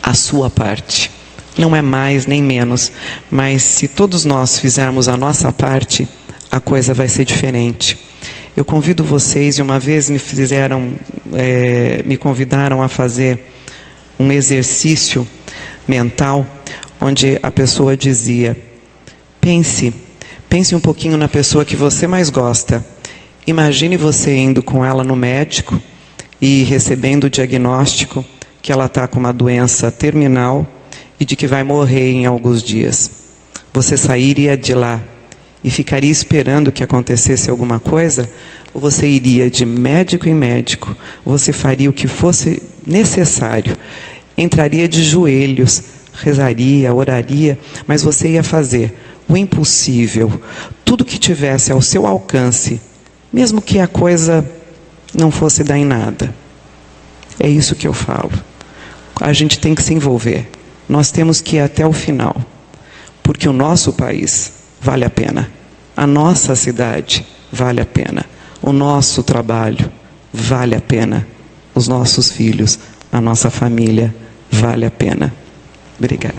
A sua parte. Não é mais nem menos, mas se todos nós fizermos a nossa parte, a coisa vai ser diferente. Eu convido vocês, e uma vez me convidaram a fazer um exercício mental, onde a pessoa dizia: pense um pouquinho na pessoa que você mais gosta. Imagine você indo com ela no médico e recebendo o diagnóstico que ela está com uma doença terminal e de que vai morrer em alguns dias. Você sairia de lá e ficaria esperando que acontecesse alguma coisa? Ou você iria de médico em médico? Você faria o que fosse necessário? Entraria de joelhos, rezaria, oraria, mas você ia fazer o impossível, tudo que tivesse ao seu alcance, mesmo que a coisa não fosse dar em nada. É isso que eu falo. A gente tem que se envolver. Nós temos que ir até o final, porque o nosso país vale a pena, a nossa cidade vale a pena, o nosso trabalho vale a pena, os nossos filhos, a nossa família vale a pena. Obrigado.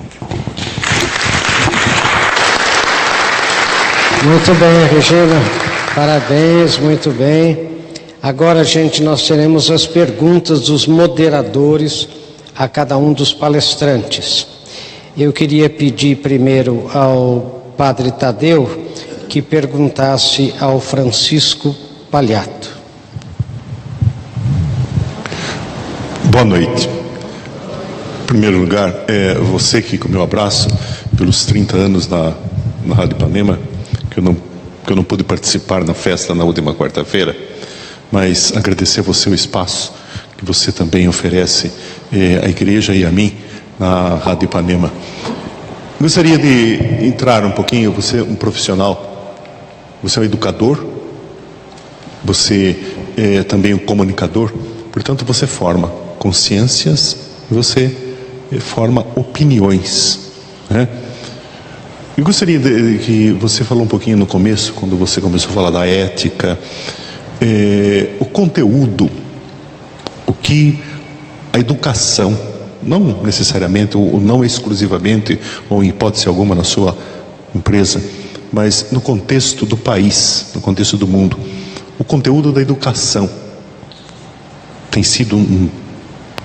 Muito bem, Regina, parabéns, muito bem. Agora, gente, nós teremos as perguntas dos moderadores a cada um dos palestrantes. Eu queria pedir primeiro ao Padre Tadeu que perguntasse ao Francisco Palhato. Boa noite. Em primeiro lugar, você que com o meu abraço pelos 30 anos na Rádio Ipanema, que eu não pude participar na festa na última quarta-feira, mas agradecer a você o espaço que você também oferece à igreja e a mim na Rádio Ipanema. Gostaria de entrar um pouquinho. Você é um profissional, você é um educador, você é também um comunicador, portanto você forma consciências, você forma opiniões, né? Eu gostaria que você falou um pouquinho no começo, quando você começou a falar da ética, o conteúdo, o que a educação, não necessariamente ou não exclusivamente ou em hipótese alguma na sua empresa, mas no contexto do país, no contexto do mundo, o conteúdo da educação tem sido uma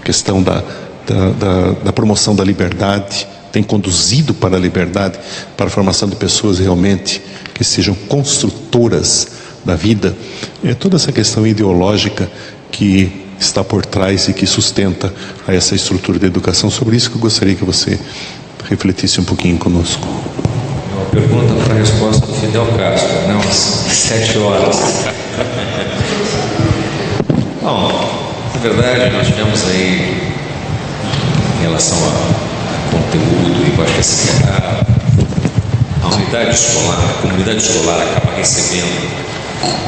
questão da promoção da liberdade, tem conduzido para a liberdade, para a formação de pessoas realmente que sejam construtoras da vida, é toda essa questão ideológica que está por trás e que sustenta essa estrutura da educação. Sobre isso que eu gostaria que você refletisse um pouquinho conosco. Uma pergunta para a resposta do Fidel Castro, não às 7 horas. Bom, na verdade nós tivemos aí, em relação a conteúdo, e eu acho que a unidade escolar, a comunidade escolar acaba recebendo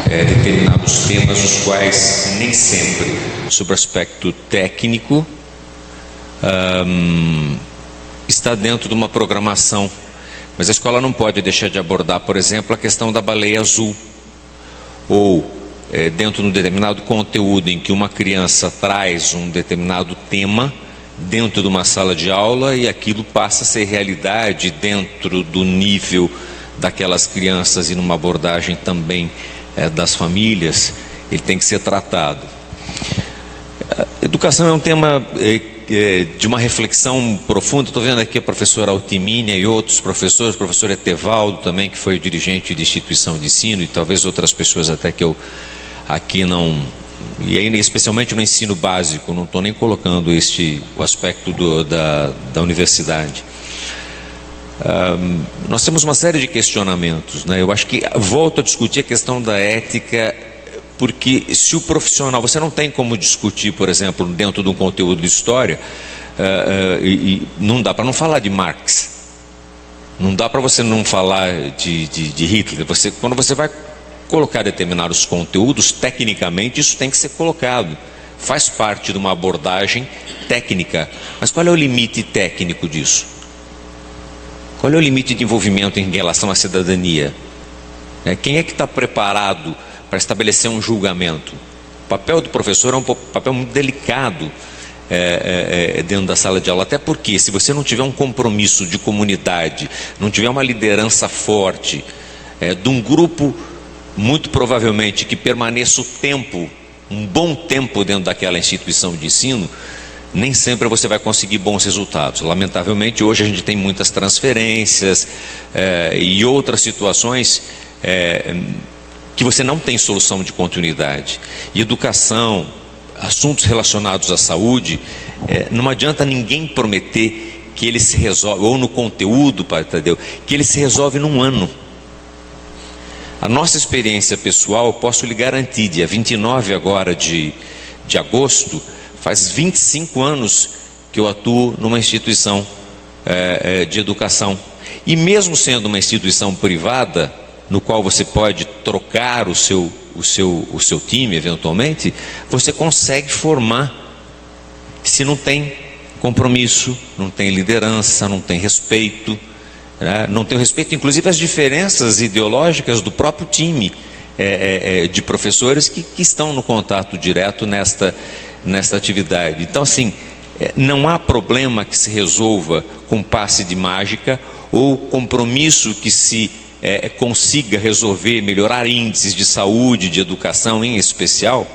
determinados temas, os quais nem sempre, sobre o aspecto técnico, está dentro de uma programação. Mas a escola não pode deixar de abordar, por exemplo, a questão da baleia azul, ou dentro de um determinado conteúdo em que uma criança traz um determinado tema dentro de uma sala de aula e aquilo passa a ser realidade dentro do nível daquelas crianças e numa abordagem também das famílias, ele tem que ser tratado. Educação é um tema de uma reflexão profunda. Estou vendo aqui a professora Altimínia e outros professores, o professor Etevaldo também, que foi o dirigente de instituição de ensino, e talvez outras pessoas até que eu aqui não... E aí, especialmente no ensino básico, não estou nem colocando o aspecto da universidade. Nós temos uma série de questionamentos, né? Eu acho que volto a discutir a questão da ética, porque se o profissional, você não tem como discutir, por exemplo, dentro de um conteúdo de história, e não dá para não falar de Marx, não dá para você não falar de Hitler. Quando você vai colocar determinados conteúdos, tecnicamente isso tem que ser colocado, faz parte de uma abordagem técnica. Mas qual é o limite técnico disso? Qual é o limite de envolvimento em relação à cidadania? Quem é que está preparado para estabelecer um julgamento? O papel do professor é um papel muito delicado dentro da sala de aula, até porque se você não tiver um compromisso de comunidade, não tiver uma liderança forte, de um grupo, muito provavelmente, que permaneça o tempo, um bom tempo dentro daquela instituição de ensino, nem sempre você vai conseguir bons resultados. Lamentavelmente, hoje a gente tem muitas transferências e outras situações que você não tem solução de continuidade. E educação, assuntos relacionados à saúde, não adianta ninguém prometer que ele se resolve, ou no conteúdo, Padre Tadeu, que ele se resolve num ano. A nossa experiência pessoal, eu posso lhe garantir, dia 29 agora de agosto, faz 25 anos que eu atuo numa instituição de educação. E mesmo sendo uma instituição privada, no qual você pode trocar o seu time eventualmente, você consegue formar, se não tem compromisso, não tem liderança, não tem respeito, não tem respeito inclusive às diferenças ideológicas do próprio time de professores que estão no contato direto nesta atividade. Então, assim, não há problema que se resolva com passe de mágica ou compromisso que se consiga resolver, melhorar índices de saúde, de educação em especial,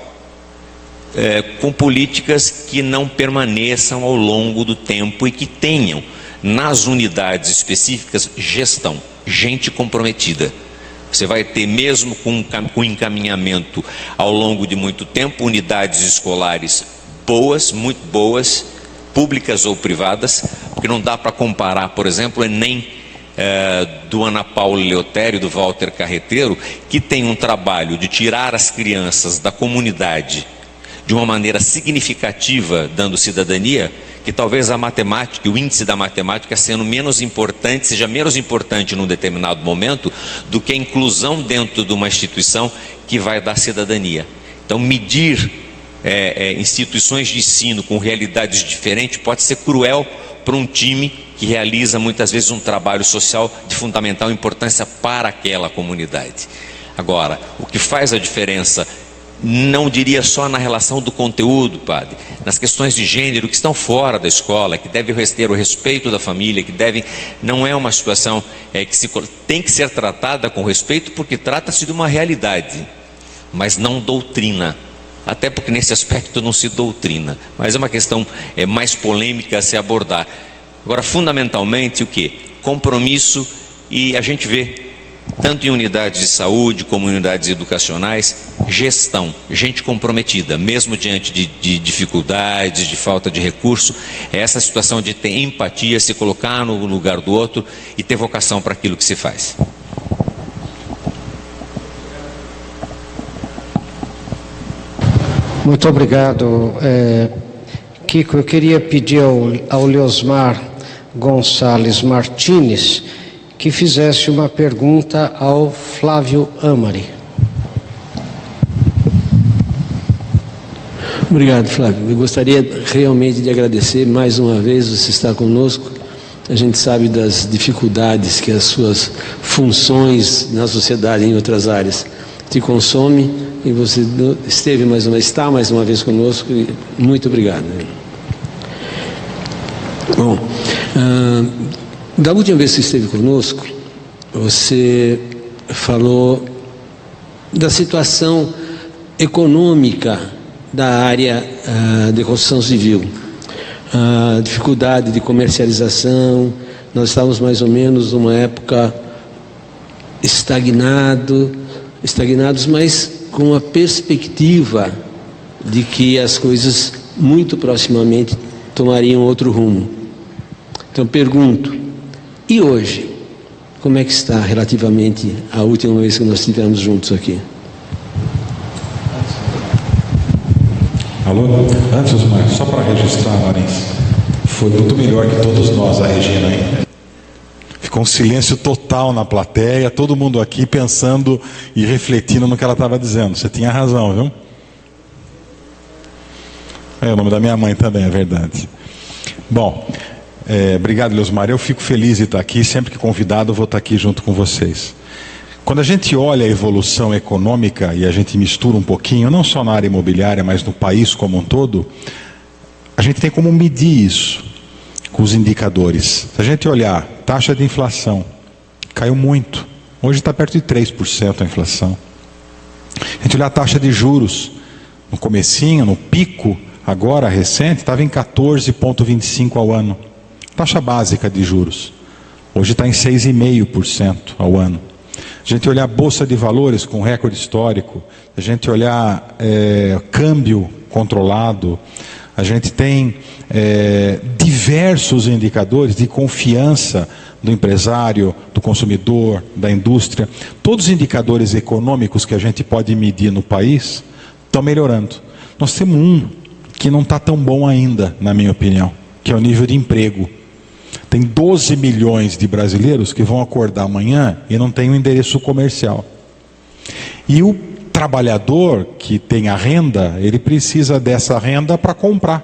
com políticas que não permaneçam ao longo do tempo e que tenham nas unidades específicas gestão, gente comprometida. Você vai ter, mesmo com encaminhamento ao longo de muito tempo, unidades escolares boas, muito boas, públicas ou privadas, porque não dá para comparar, por exemplo, o Enem do Ana Paula Leotério, do Walter Carreteiro, que tem um trabalho de tirar as crianças da comunidade de uma maneira significativa, dando cidadania, que talvez a matemática, o índice da matemática sendo menos importante, seja menos importante num determinado momento, do que a inclusão dentro de uma instituição que vai dar cidadania. Então, medir instituições de ensino com realidades diferentes pode ser cruel para um time que realiza muitas vezes um trabalho social de fundamental importância para aquela comunidade. Agora, o que faz a diferença, não diria só na relação do conteúdo, padre, nas questões de gênero que estão fora da escola, que devem ter o respeito da família, que devem, não é uma situação que tem que ser tratada com respeito, porque trata-se de uma realidade, mas não doutrina, até porque nesse aspecto não se doutrina, mas é uma questão mais polêmica a se abordar. Agora, fundamentalmente o que? Compromisso, e a gente vê tanto em unidades de saúde como em unidades educacionais, gestão, gente comprometida, mesmo diante de dificuldades, de falta de recurso, é essa situação de ter empatia, se colocar no lugar do outro e ter vocação para aquilo que se faz. Muito obrigado, Kiko. Eu queria pedir ao Leosmar Gonçalves Martins que fizesse uma pergunta ao Flávio Amari. Obrigado, Flávio. Eu gostaria realmente de agradecer mais uma vez você estar conosco. A gente sabe das dificuldades que as suas funções na sociedade, em outras áreas, te consomem, e você está mais uma vez conosco. E muito obrigado. Bom, da última vez que você esteve conosco, você falou da situação econômica da área de construção civil, a dificuldade de comercialização. Nós estávamos mais ou menos numa época estagnados, mas com a perspectiva de que as coisas muito proximamente tomariam outro rumo. Então pergunto, e hoje, como é que está relativamente à última vez que nós estivemos juntos aqui? Alô? Antes, Osmar, só para registrar, Marins, foi muito melhor que todos nós, a Regina, hein? Ficou um silêncio total na plateia, todo mundo aqui pensando e refletindo no que ela estava dizendo. Você tinha razão, viu? É o nome da minha mãe também, é verdade. Bom, obrigado, Leosmar. Eu fico feliz de estar aqui. Sempre que convidado, eu vou estar aqui junto com vocês. Quando a gente olha a evolução econômica e a gente mistura um pouquinho, não só na área imobiliária, mas no país como um todo, a gente tem como medir isso com os indicadores. Se a gente olhar, taxa de inflação caiu muito. Hoje está perto de 3% a inflação. A gente olhar a taxa de juros, no comecinho, no pico, agora recente, estava em 14,25% ao ano. Taxa básica de juros. Hoje está em 6,5% ao ano. A gente olhar a Bolsa de Valores com recorde histórico, a gente olhar câmbio controlado, a gente tem diversos indicadores de confiança do empresário, do consumidor, da indústria. Todos os indicadores econômicos que a gente pode medir no país estão melhorando. Nós temos um que não está tão bom ainda, na minha opinião, que é o nível de emprego. Tem 12 milhões de brasileiros que vão acordar amanhã e não tem um endereço comercial. E o trabalhador que tem a renda, ele precisa dessa renda para comprar.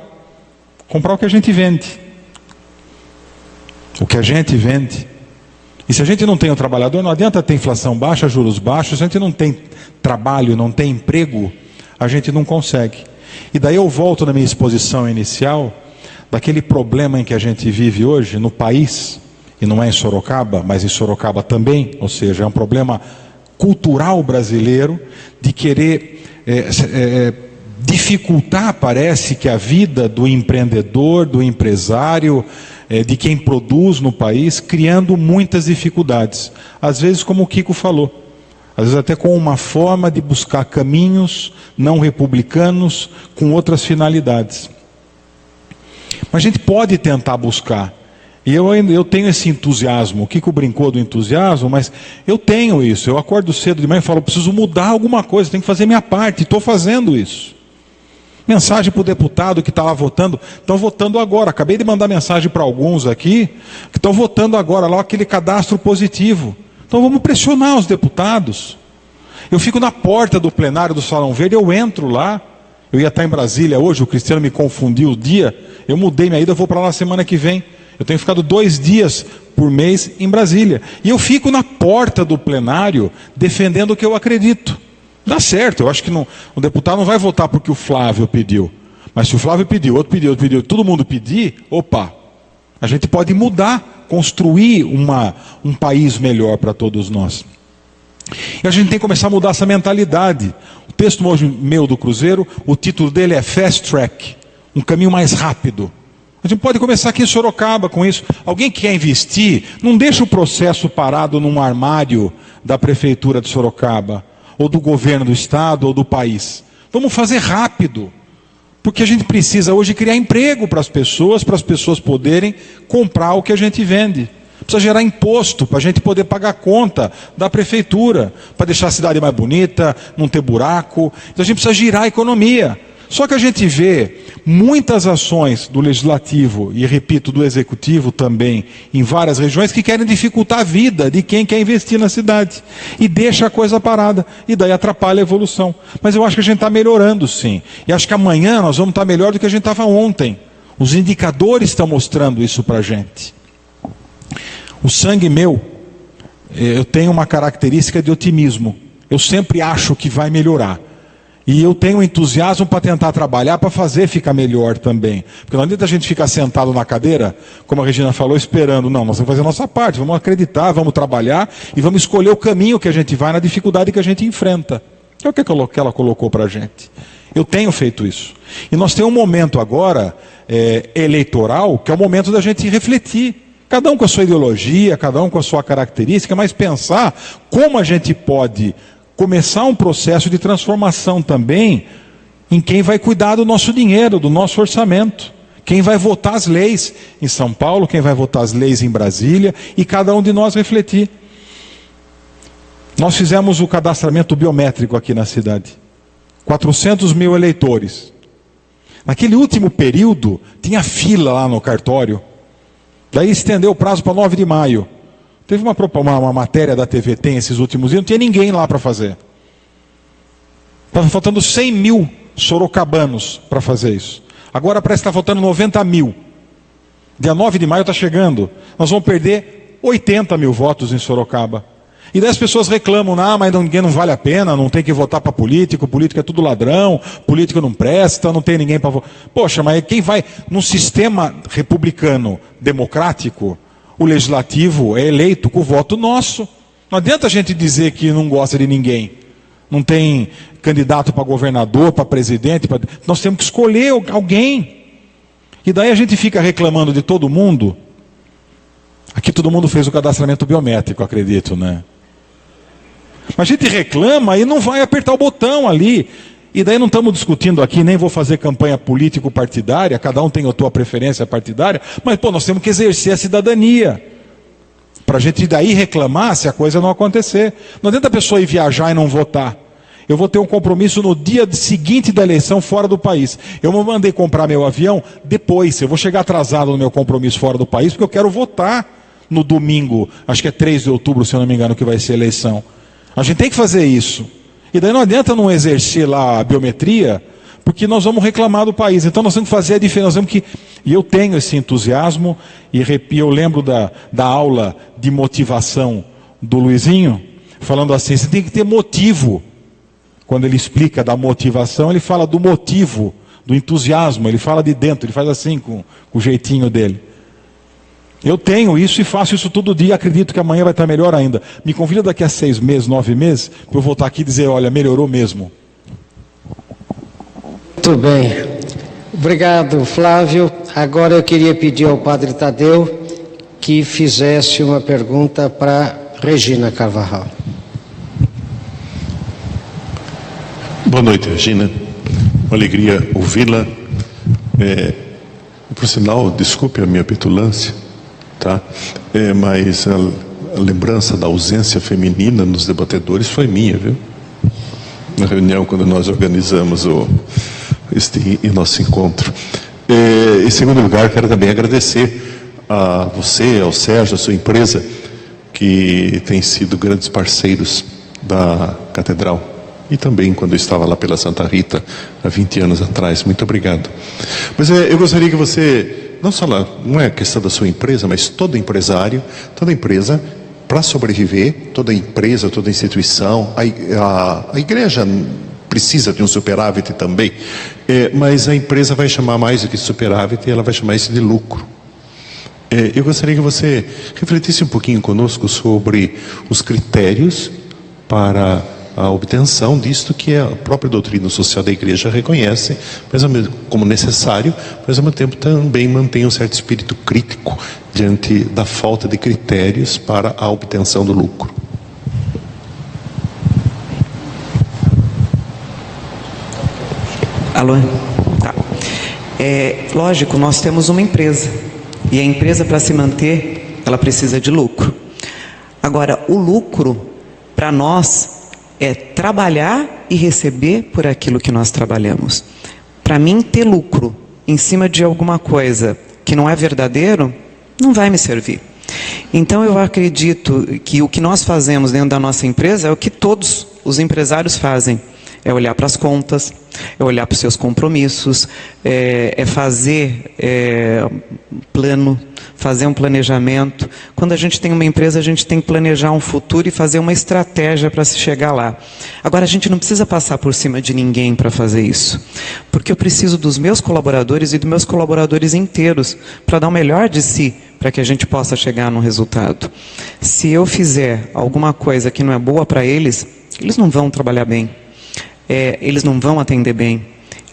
Comprar o que a gente vende. O que a gente vende. E se a gente não tem um trabalhador, não adianta ter inflação baixa, juros baixos. Se a gente não tem trabalho, não tem emprego, a gente não consegue. E daí eu volto na minha exposição inicial, daquele problema em que a gente vive hoje no país, e não é em Sorocaba, mas em Sorocaba também, ou seja, é um problema cultural brasileiro de querer dificultar, parece que a vida do empreendedor, do empresário, de quem produz no país, criando muitas dificuldades. Às vezes, como o Kiko falou, às vezes até com uma forma de buscar caminhos não republicanos com outras finalidades. Mas a gente pode tentar buscar. E eu tenho esse entusiasmo. O Kiko brincou do entusiasmo, mas eu tenho isso. Eu acordo cedo de manhã e falo, preciso mudar alguma coisa, tenho que fazer minha parte. Estou fazendo isso. Mensagem para o deputado que está lá votando. Estão votando agora. Acabei de mandar mensagem para alguns aqui que estão votando agora lá aquele cadastro positivo. Então vamos pressionar os deputados. Eu fico na porta do plenário do Salão Verde, eu entro lá. Eu ia estar em Brasília hoje, o Cristiano me confundiu o dia. Eu mudei minha ida, eu vou para lá semana que vem. Eu tenho ficado 2 dias por mês em Brasília. E eu fico na porta do plenário defendendo o que eu acredito. Dá certo, eu acho que o deputado não vai votar porque o Flávio pediu. Mas se o Flávio pediu, outro pediu, todo mundo pedir, opa, a gente pode mudar, construir um país melhor para todos nós. E a gente tem que começar a mudar essa mentalidade. O texto hoje meu do Cruzeiro, o título dele é Fast Track, um caminho mais rápido. A gente pode começar aqui em Sorocaba com isso. Alguém que quer investir, não deixa o processo parado num armário da Prefeitura de Sorocaba, ou do governo do estado, ou do país. Vamos fazer rápido, porque a gente precisa hoje criar emprego para as pessoas poderem comprar o que a gente vende. Precisa gerar imposto para a gente poder pagar a conta da prefeitura, para deixar a cidade mais bonita, não ter buraco. Então a gente precisa girar a economia. Só que a gente vê muitas ações do legislativo, e repito, do executivo também, em várias regiões, que querem dificultar a vida de quem quer investir na cidade. E deixa a coisa parada. E daí atrapalha a evolução. Mas eu acho que a gente está melhorando, sim. E acho que amanhã nós vamos estar melhor do que a gente estava ontem. Os indicadores estão mostrando isso para a gente. O sangue meu, eu tenho uma característica de otimismo. Eu sempre acho que vai melhorar. E eu tenho entusiasmo para tentar trabalhar, para fazer ficar melhor também. Porque não adianta a gente ficar sentado na cadeira, como a Regina falou, esperando. Não, nós vamos fazer a nossa parte, vamos acreditar, vamos trabalhar e vamos escolher o caminho que a gente vai na dificuldade que a gente enfrenta. É o que ela colocou para a gente. Eu tenho feito isso. E nós temos um momento agora eleitoral, que é o momento da gente refletir. Cada um com a sua ideologia, cada um com a sua característica, mas pensar como a gente pode começar um processo de transformação também em quem vai cuidar do nosso dinheiro, do nosso orçamento. Quem vai votar as leis em São Paulo, quem vai votar as leis em Brasília, e cada um de nós refletir. Nós fizemos o cadastramento biométrico aqui na cidade. 400 mil eleitores. Naquele último período, tinha fila lá no cartório. Daí estendeu o prazo para 9 de maio. Teve uma matéria da TVT esses últimos dias, não tinha ninguém lá para fazer. Estava faltando 100 mil sorocabanos para fazer isso. Agora parece que está faltando 90 mil. Dia 9 de maio está chegando. Nós vamos perder 80 mil votos em Sorocaba. E daí as pessoas reclamam, mas ninguém não vale a pena, não tem que votar para político é tudo ladrão, político não presta, não tem ninguém para votar. Poxa, mas quem vai num sistema republicano democrático, o legislativo é eleito com o voto nosso. Não adianta a gente dizer que não gosta de ninguém. Não tem candidato para governador, para presidente. Nós temos que escolher alguém. E daí a gente fica reclamando de todo mundo. Aqui todo mundo fez o cadastramento biométrico, acredito, né? Mas a gente reclama e não vai apertar o botão ali. E daí não estamos discutindo aqui, nem vou fazer campanha político-partidária, cada um tem a sua preferência partidária, mas nós temos que exercer a cidadania. Para a gente daí reclamar se a coisa não acontecer. Não adianta a pessoa ir viajar e não votar. Eu vou ter um compromisso no dia seguinte da eleição fora do país. Eu me mandei comprar meu avião depois. Eu vou chegar atrasado no meu compromisso fora do país, porque eu quero votar no domingo, acho que é 3 de outubro, se eu não me engano, que vai ser a eleição. A gente tem que fazer isso. E daí não adianta não exercer lá a biometria, porque nós vamos reclamar do país. Então nós temos que fazer a diferença. Nós temos que... E eu tenho esse entusiasmo, e eu lembro da aula de motivação do Luizinho, falando assim, você tem que ter motivo. Quando ele explica da motivação, ele fala do motivo, do entusiasmo, ele fala de dentro, ele faz assim com o jeitinho dele. Eu tenho isso e faço isso todo dia, acredito que amanhã vai estar melhor ainda. Me convida daqui a 6 meses, 9 meses, para eu voltar aqui e dizer, olha, melhorou mesmo. Muito bem. Obrigado, Flávio. Agora eu queria pedir ao Padre Tadeu que fizesse uma pergunta para Regina Carvajal. Boa noite, Regina. Uma alegria ouvi-la. Por sinal, desculpe a minha petulância, tá? Mas a lembrança da ausência feminina nos debatedores foi minha, viu? Na reunião, quando nós organizamos este nosso encontro. Em segundo lugar, quero também agradecer a você, ao Sérgio, a sua empresa, que tem sido grandes parceiros da Catedral. E também quando eu estava lá pela Santa Rita, há 20 anos atrás. Muito obrigado. Mas eu gostaria que você, não só lá, não é a questão da sua empresa, mas todo empresário, toda empresa, para sobreviver, toda empresa, toda instituição, a igreja precisa de um superávit também, mas a empresa vai chamar mais do que superávit, ela vai chamar isso de lucro. Eu gostaria que você refletisse um pouquinho conosco sobre os critérios para a obtenção disto que a própria doutrina social da igreja reconhece, mas como necessário, mas ao mesmo tempo também mantém um certo espírito crítico diante da falta de critérios para a obtenção do lucro. Alô? Tá. Lógico, nós temos uma empresa. E a empresa, para se manter, ela precisa de lucro. Agora, o lucro, para nós, é trabalhar e receber por aquilo que nós trabalhamos. Para mim, ter lucro em cima de alguma coisa que não é verdadeiro, não vai me servir. Então, eu acredito que o que nós fazemos dentro da nossa empresa é o que todos os empresários fazem. É olhar para as contas, é olhar para os seus compromissos, é fazer plano, fazer um planejamento. Quando a gente tem uma empresa, a gente tem que planejar um futuro e fazer uma estratégia para se chegar lá. Agora, a gente não precisa passar por cima de ninguém para fazer isso. Porque eu preciso dos meus colaboradores e dos meus colaboradores inteiros para dar o melhor de si, para que a gente possa chegar num resultado. Se eu fizer alguma coisa que não é boa para eles, eles não vão trabalhar bem. Eles não vão atender bem.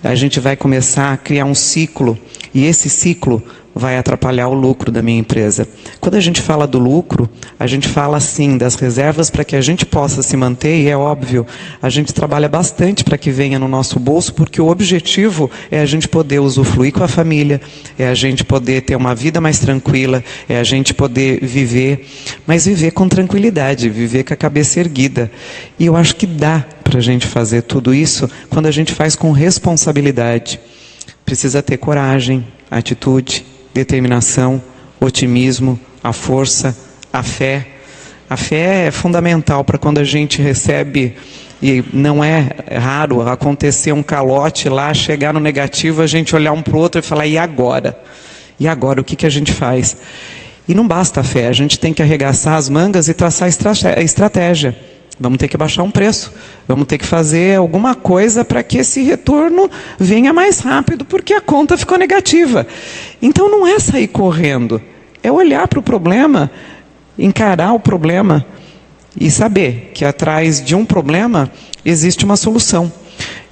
A gente vai começar a criar um ciclo, e esse ciclo vai atrapalhar o lucro da minha empresa. Quando a gente fala do lucro, a gente fala sim das reservas para que a gente possa se manter, e é óbvio, a gente trabalha bastante para que venha no nosso bolso, porque o objetivo é a gente poder usufruir com a família, é a gente poder ter uma vida mais tranquila, é a gente poder viver, mas viver com tranquilidade, viver com a cabeça erguida. E eu acho que dá para a gente fazer tudo isso quando a gente faz com responsabilidade. Precisa ter coragem, atitude, determinação, otimismo, a força, a fé. A fé é fundamental para quando a gente recebe, e não é raro acontecer um calote lá, chegar no negativo, a gente olhar um para o outro e falar, e agora? E agora, o que a gente faz? E não basta a fé, a gente tem que arregaçar as mangas e traçar a estratégia. Vamos ter que baixar um preço, vamos ter que fazer alguma coisa para que esse retorno venha mais rápido, porque a conta ficou negativa. Então não é sair correndo, é olhar para o problema, encarar o problema e saber que atrás de um problema existe uma solução.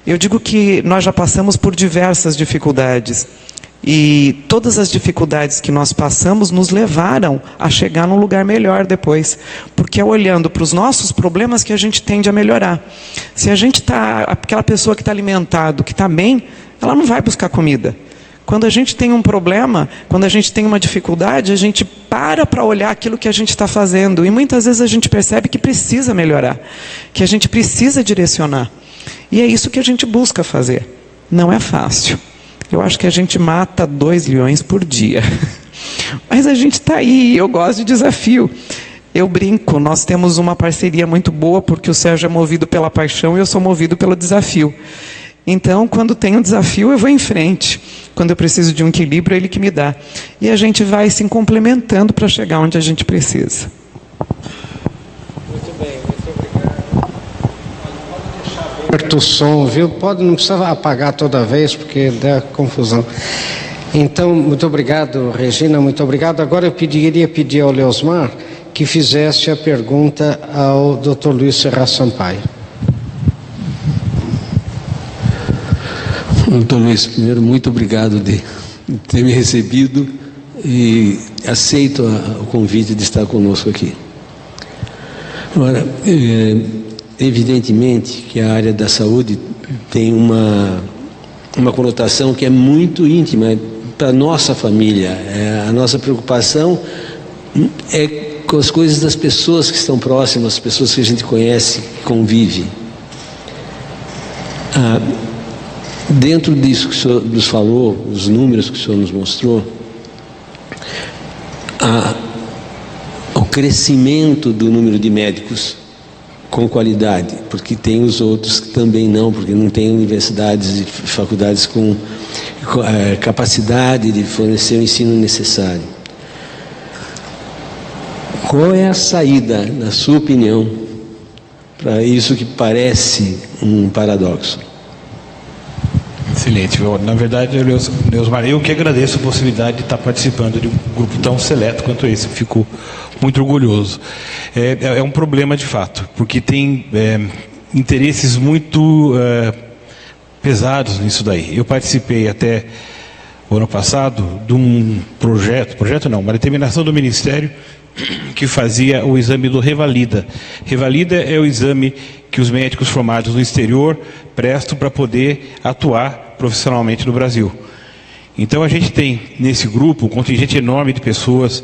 Eu digo que nós já passamos por diversas dificuldades. E todas as dificuldades que nós passamos nos levaram a chegar num lugar melhor depois. Porque é olhando para os nossos problemas que a gente tende a melhorar. Se a gente está, aquela pessoa que está alimentado, que está bem, ela não vai buscar comida. Quando a gente tem um problema, quando a gente tem uma dificuldade, a gente para olhar aquilo que a gente está fazendo. E muitas vezes a gente percebe que precisa melhorar, que a gente precisa direcionar. E é isso que a gente busca fazer. Não é fácil. Eu acho que a gente mata 2 leões por dia. Mas a gente está aí, eu gosto de desafio. Eu brinco, nós temos uma parceria muito boa, porque o Sérgio é movido pela paixão e eu sou movido pelo desafio. Então, quando tem um desafio, eu vou em frente. Quando eu preciso de um equilíbrio, é ele que me dá. E a gente vai se complementando para chegar onde a gente precisa. Muito bem, muito obrigado. Pode deixar aberto o som, viu? Não precisa apagar toda vez, porque dá confusão. Então, muito obrigado, Regina, muito obrigado. Agora eu pedir ao Leosmar que fizesse a pergunta ao Dr. Luiz Serra Sampaio. Doutor Luiz, primeiro, muito obrigado de ter me recebido e aceito o convite de estar conosco aqui. Agora, evidentemente que a área da saúde tem uma conotação que é muito íntima para a nossa família. A nossa preocupação é com as coisas das pessoas que estão próximas, as pessoas que a gente conhece, que convive. Dentro disso que o senhor nos falou, os números que o senhor nos mostrou, o crescimento do número de médicos com qualidade, porque tem os outros que também não, porque não tem universidades e faculdades com capacidade de fornecer o ensino necessário. Qual é a saída, na sua opinião, para isso que parece um paradoxo? Excelente. Na verdade, Leosmar, eu que agradeço a possibilidade de estar participando de um grupo tão seleto quanto esse. Fico muito orgulhoso. É um problema de fato, porque tem interesses muito pesados nisso daí. Eu participei até o ano passado de um uma determinação do Ministério que fazia o exame do Revalida. Revalida é o exame que os médicos formados no exterior prestam para poder atuar profissionalmente no Brasil. Então a gente tem nesse grupo um contingente enorme de pessoas,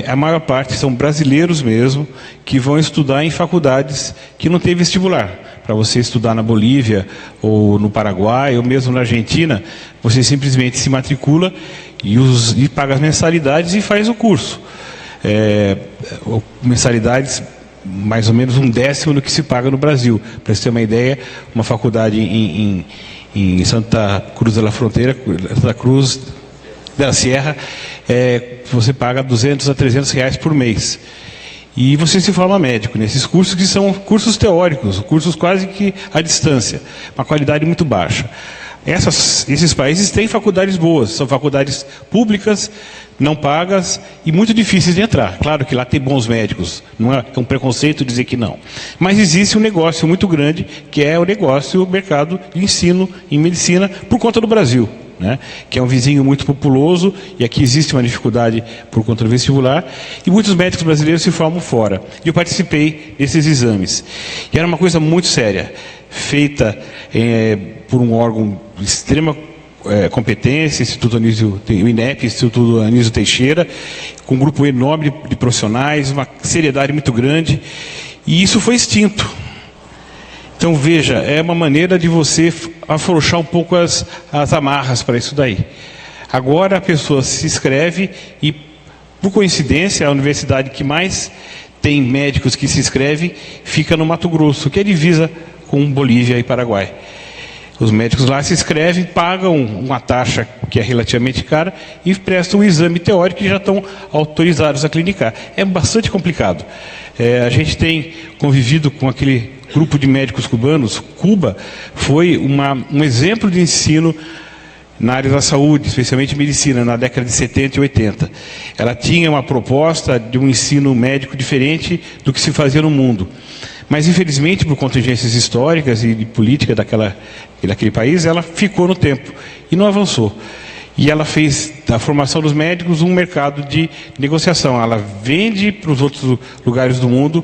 a maior parte são brasileiros mesmo, que vão estudar em faculdades que não tem vestibular. Para você estudar na Bolívia, ou no Paraguai, ou mesmo na Argentina, você simplesmente se matricula e paga as mensalidades e faz o curso. Mensalidades mais ou menos 1/10 do que se paga no Brasil. Para você ter uma ideia, uma faculdade em Santa Cruz da Fronteira, Santa Cruz da Sierra, você paga R$200 a R$300 por mês. E você se forma médico nesses cursos, que são cursos teóricos, cursos quase que à distância, uma qualidade muito baixa. Esses países têm faculdades boas, são faculdades públicas, não pagas e muito difíceis de entrar. Claro que lá tem bons médicos, não é um preconceito dizer que não. Mas existe um negócio muito grande, que é o mercado de ensino em medicina, por conta do Brasil, né? Que é um vizinho muito populoso, e aqui existe uma dificuldade por conta do vestibular, e muitos médicos brasileiros se formam fora. E eu participei desses exames. E era uma coisa muito séria, feita por um órgão de extrema competência, o INEP, Instituto Anísio Teixeira, com um grupo enorme de profissionais, uma seriedade muito grande, e isso foi extinto. Então veja, é uma maneira de você afrouxar um pouco as amarras para isso daí. Agora a pessoa se inscreve e, por coincidência, a universidade que mais tem médicos que se inscrevem fica no Mato Grosso, que é divisa com Bolívia e Paraguai. Os médicos lá se inscrevem, pagam uma taxa que é relativamente cara e prestam um exame teórico e já estão autorizados a clinicar. É bastante complicado. A gente tem convivido com aquele grupo de médicos cubanos. Cuba foi um exemplo de ensino na área da saúde, especialmente medicina, na década de 70 e 80. Ela tinha uma proposta de um ensino médico diferente do que se fazia no mundo. Mas, infelizmente, por contingências históricas e de política daquele país, ela ficou no tempo e não avançou. E ela fez da formação dos médicos um mercado de negociação. Ela vende para os outros lugares do mundo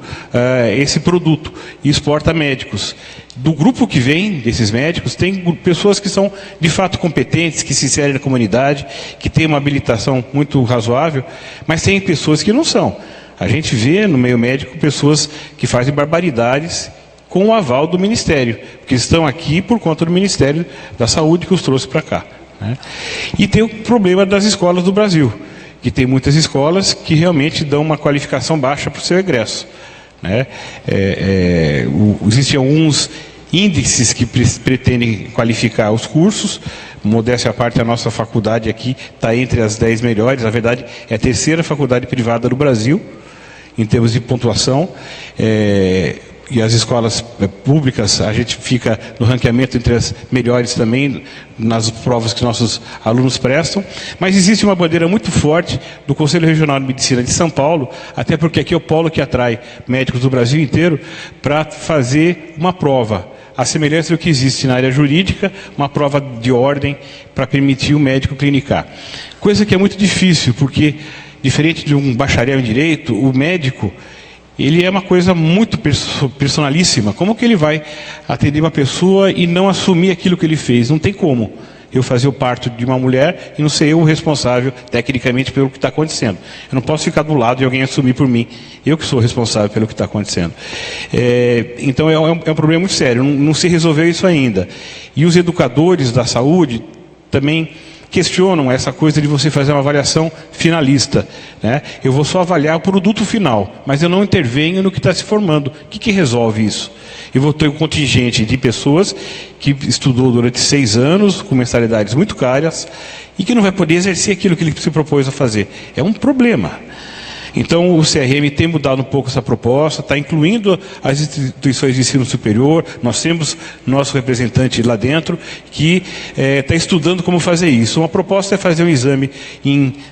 esse produto e exporta médicos. Do grupo que vem desses médicos, tem pessoas que são de fato competentes, que se inserem na comunidade, que têm uma habilitação muito razoável, mas tem pessoas que não são. A gente vê no meio médico pessoas que fazem barbaridades com o aval do Ministério, que estão aqui por conta do Ministério da Saúde que os trouxe para cá, né? E tem o problema das escolas do Brasil, que tem muitas escolas que realmente dão uma qualificação baixa para o seu egresso, né? Existem alguns índices que pretendem qualificar os cursos. Modéstia à parte, a nossa faculdade aqui está entre as 10 melhores. Na verdade, é a terceira faculdade privada do Brasil, em termos de pontuação. E as escolas públicas, a gente fica no ranqueamento entre as melhores também, nas provas que nossos alunos prestam. Mas existe uma bandeira muito forte do Conselho Regional de Medicina de São Paulo, até porque aqui é o polo que atrai médicos do Brasil inteiro, para fazer uma prova, a semelhança do que existe na área jurídica, uma prova de ordem para permitir o médico clinicar. Coisa que é muito difícil, porque, diferente de um bacharel em direito, o médico, ele é uma coisa muito personalíssima. Como que ele vai atender uma pessoa e não assumir aquilo que ele fez? Não tem como eu fazer o parto de uma mulher e não ser eu o responsável, tecnicamente, pelo que está acontecendo. Eu não posso ficar do lado de alguém assumir por mim. Eu que sou responsável pelo que está acontecendo. Então é um problema muito sério. Não se resolveu isso ainda. E os educadores da saúde também questionam essa coisa de você fazer uma avaliação finalista, né? Eu vou só avaliar o produto final, mas eu não intervenho no que está se formando. O que resolve isso? Eu vou ter um contingente de pessoas que estudou durante 6 anos, com mensalidades muito caras, e que não vai poder exercer aquilo que ele se propôs a fazer. É um problema. Então, o CRM tem mudado um pouco essa proposta, está incluindo as instituições de ensino superior. Nós temos nosso representante lá dentro que está estudando como fazer isso. Uma proposta é fazer um exame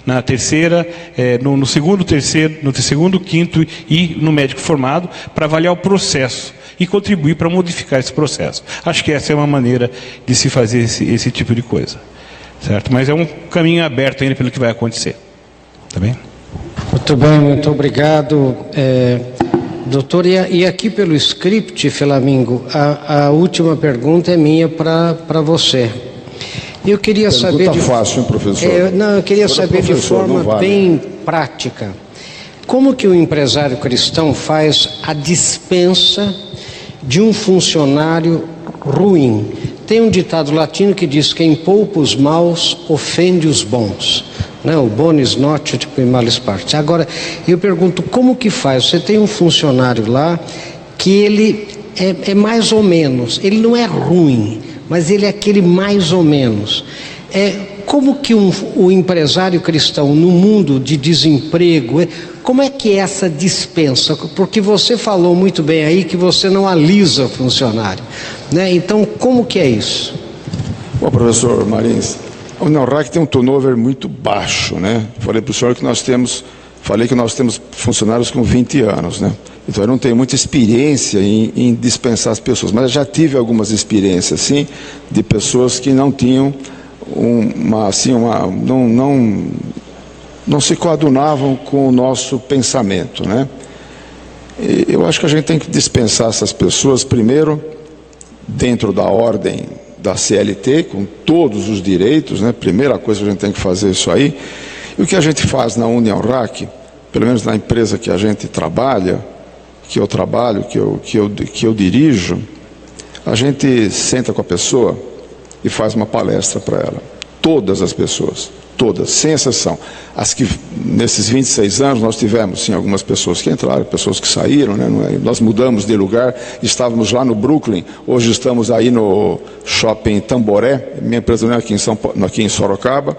na terceira, no segundo, quinto e no médico formado, para avaliar o processo e contribuir para modificar esse processo. Acho que essa é uma maneira de se fazer esse tipo de coisa, certo? Mas é um caminho aberto ainda pelo que vai acontecer. Tá bem? Muito bem, muito obrigado, doutor. E aqui pelo script, Flamingo, a última pergunta é minha para você. Eu queria saber... Pergunta fácil, hein, professor? Eu queria saber de forma bem prática. Como que o empresário cristão faz a dispensa de um funcionário ruim? Tem um ditado latino que diz: quem poupa os maus ofende os bons. Não, o bonis not ut malis parte. Agora, eu pergunto, como que faz? Você tem um funcionário lá que ele é mais ou menos, ele não é ruim, mas ele é aquele mais ou menos. Como que o empresário cristão, no mundo de desemprego, como é que é essa dispensa? Porque você falou muito bem aí que você não alisa funcionário, né? Então, como que é isso? Bom, professor Marins, a União-RAC tem um turnover muito baixo, né? Falei para o senhor que nós temos funcionários com 20 anos, né? Então eu não tenho muita experiência em dispensar as pessoas, mas eu já tive algumas experiências, sim, de pessoas que não tinham não se coadunavam com o nosso pensamento, né? E eu acho que a gente tem que dispensar essas pessoas primeiro dentro da ordem da CLT, com todos os direitos, né? Primeira coisa que a gente tem que fazer isso aí. E o que a gente faz na União-RAC, pelo menos na empresa que a gente trabalha, que eu trabalho, que eu dirijo, a gente senta com a pessoa e faz uma palestra para ela. Todas as pessoas, todas, sem exceção. As que, nesses 26 anos, nós tivemos, sim, algumas pessoas que entraram, pessoas que saíram, né? Nós mudamos de lugar, estávamos lá no Brooklyn, hoje estamos aí no Shopping Tamboré, minha empresa não é aqui em Sorocaba,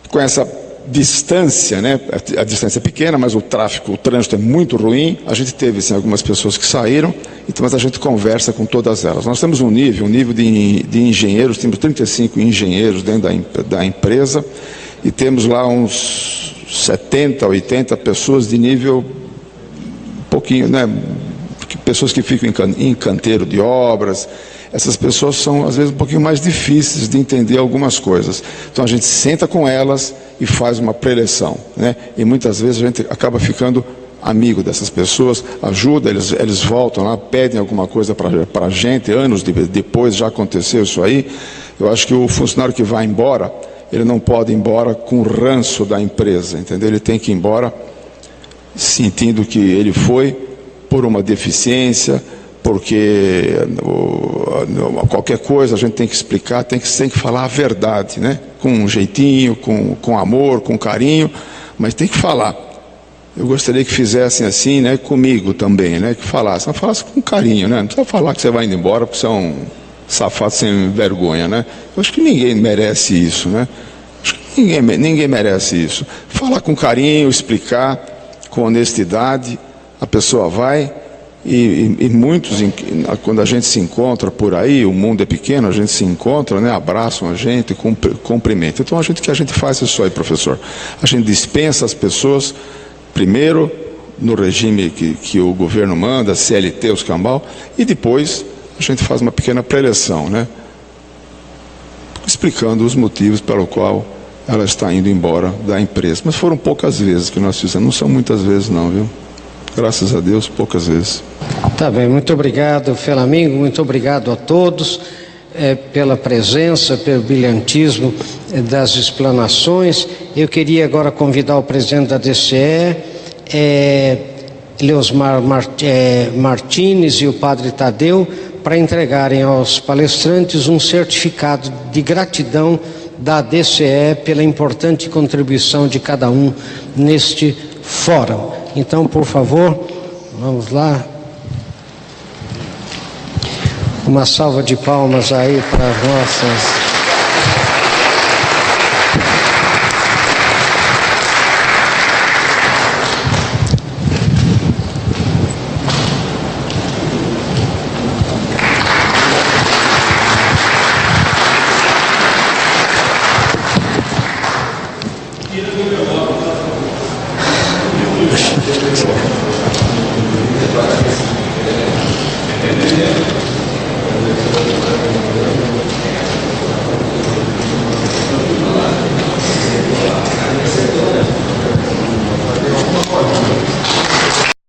com essa distância, né? A distância é pequena, mas o trânsito é muito ruim. A gente teve, sim, algumas pessoas que saíram, então, mas a gente conversa com todas elas. Nós temos um nível de engenheiros, temos 35 engenheiros dentro da empresa, e temos lá uns 70, 80 pessoas de nível um pouquinho, né? Pessoas que ficam em canteiro de obras. Essas pessoas são, às vezes, um pouquinho mais difíceis de entender algumas coisas. Então, a gente senta com elas e faz uma preleção, né? E muitas vezes a gente acaba ficando amigo dessas pessoas, ajuda, eles voltam lá, pedem alguma coisa para a gente, anos depois já aconteceu isso aí. Eu acho que o funcionário que vai embora, ele não pode ir embora com o ranço da empresa, entendeu? Ele tem que ir embora sentindo que ele foi por uma deficiência, porque qualquer coisa a gente tem que explicar, tem que falar a verdade, né? Com um jeitinho, com amor, com carinho, mas tem que falar. Eu gostaria que fizessem assim, né? Comigo também, né? Que falassem, mas falassem com carinho, né? Não precisa falar que você vai indo embora porque você é um safado sem vergonha, né? Eu acho que ninguém merece isso, né? Acho que ninguém merece isso. Falar com carinho, explicar com honestidade, a pessoa vai. E muitos, quando a gente se encontra por aí, o mundo é pequeno, a gente se encontra, né, abraçam a gente, cumprimentam. Então, que a gente faz isso aí, professor. A gente dispensa as pessoas, primeiro, no regime que o governo manda, CLT, os cambal, e depois a gente faz uma pequena preleção, né, explicando os motivos pelo qual ela está indo embora da empresa. Mas foram poucas vezes que nós fizemos, não são muitas vezes não, viu? Graças a Deus, poucas vezes. Tá bem, muito obrigado, Felamingo, muito obrigado a todos pela presença, pelo brilhantismo das explanações. Eu queria agora convidar o presidente da DCE, Leosmar Martins e o padre Tadeu, para entregarem aos palestrantes um certificado de gratidão da DCE pela importante contribuição de cada um neste fórum. Então, por favor, vamos lá. Uma salva de palmas aí para as nossas...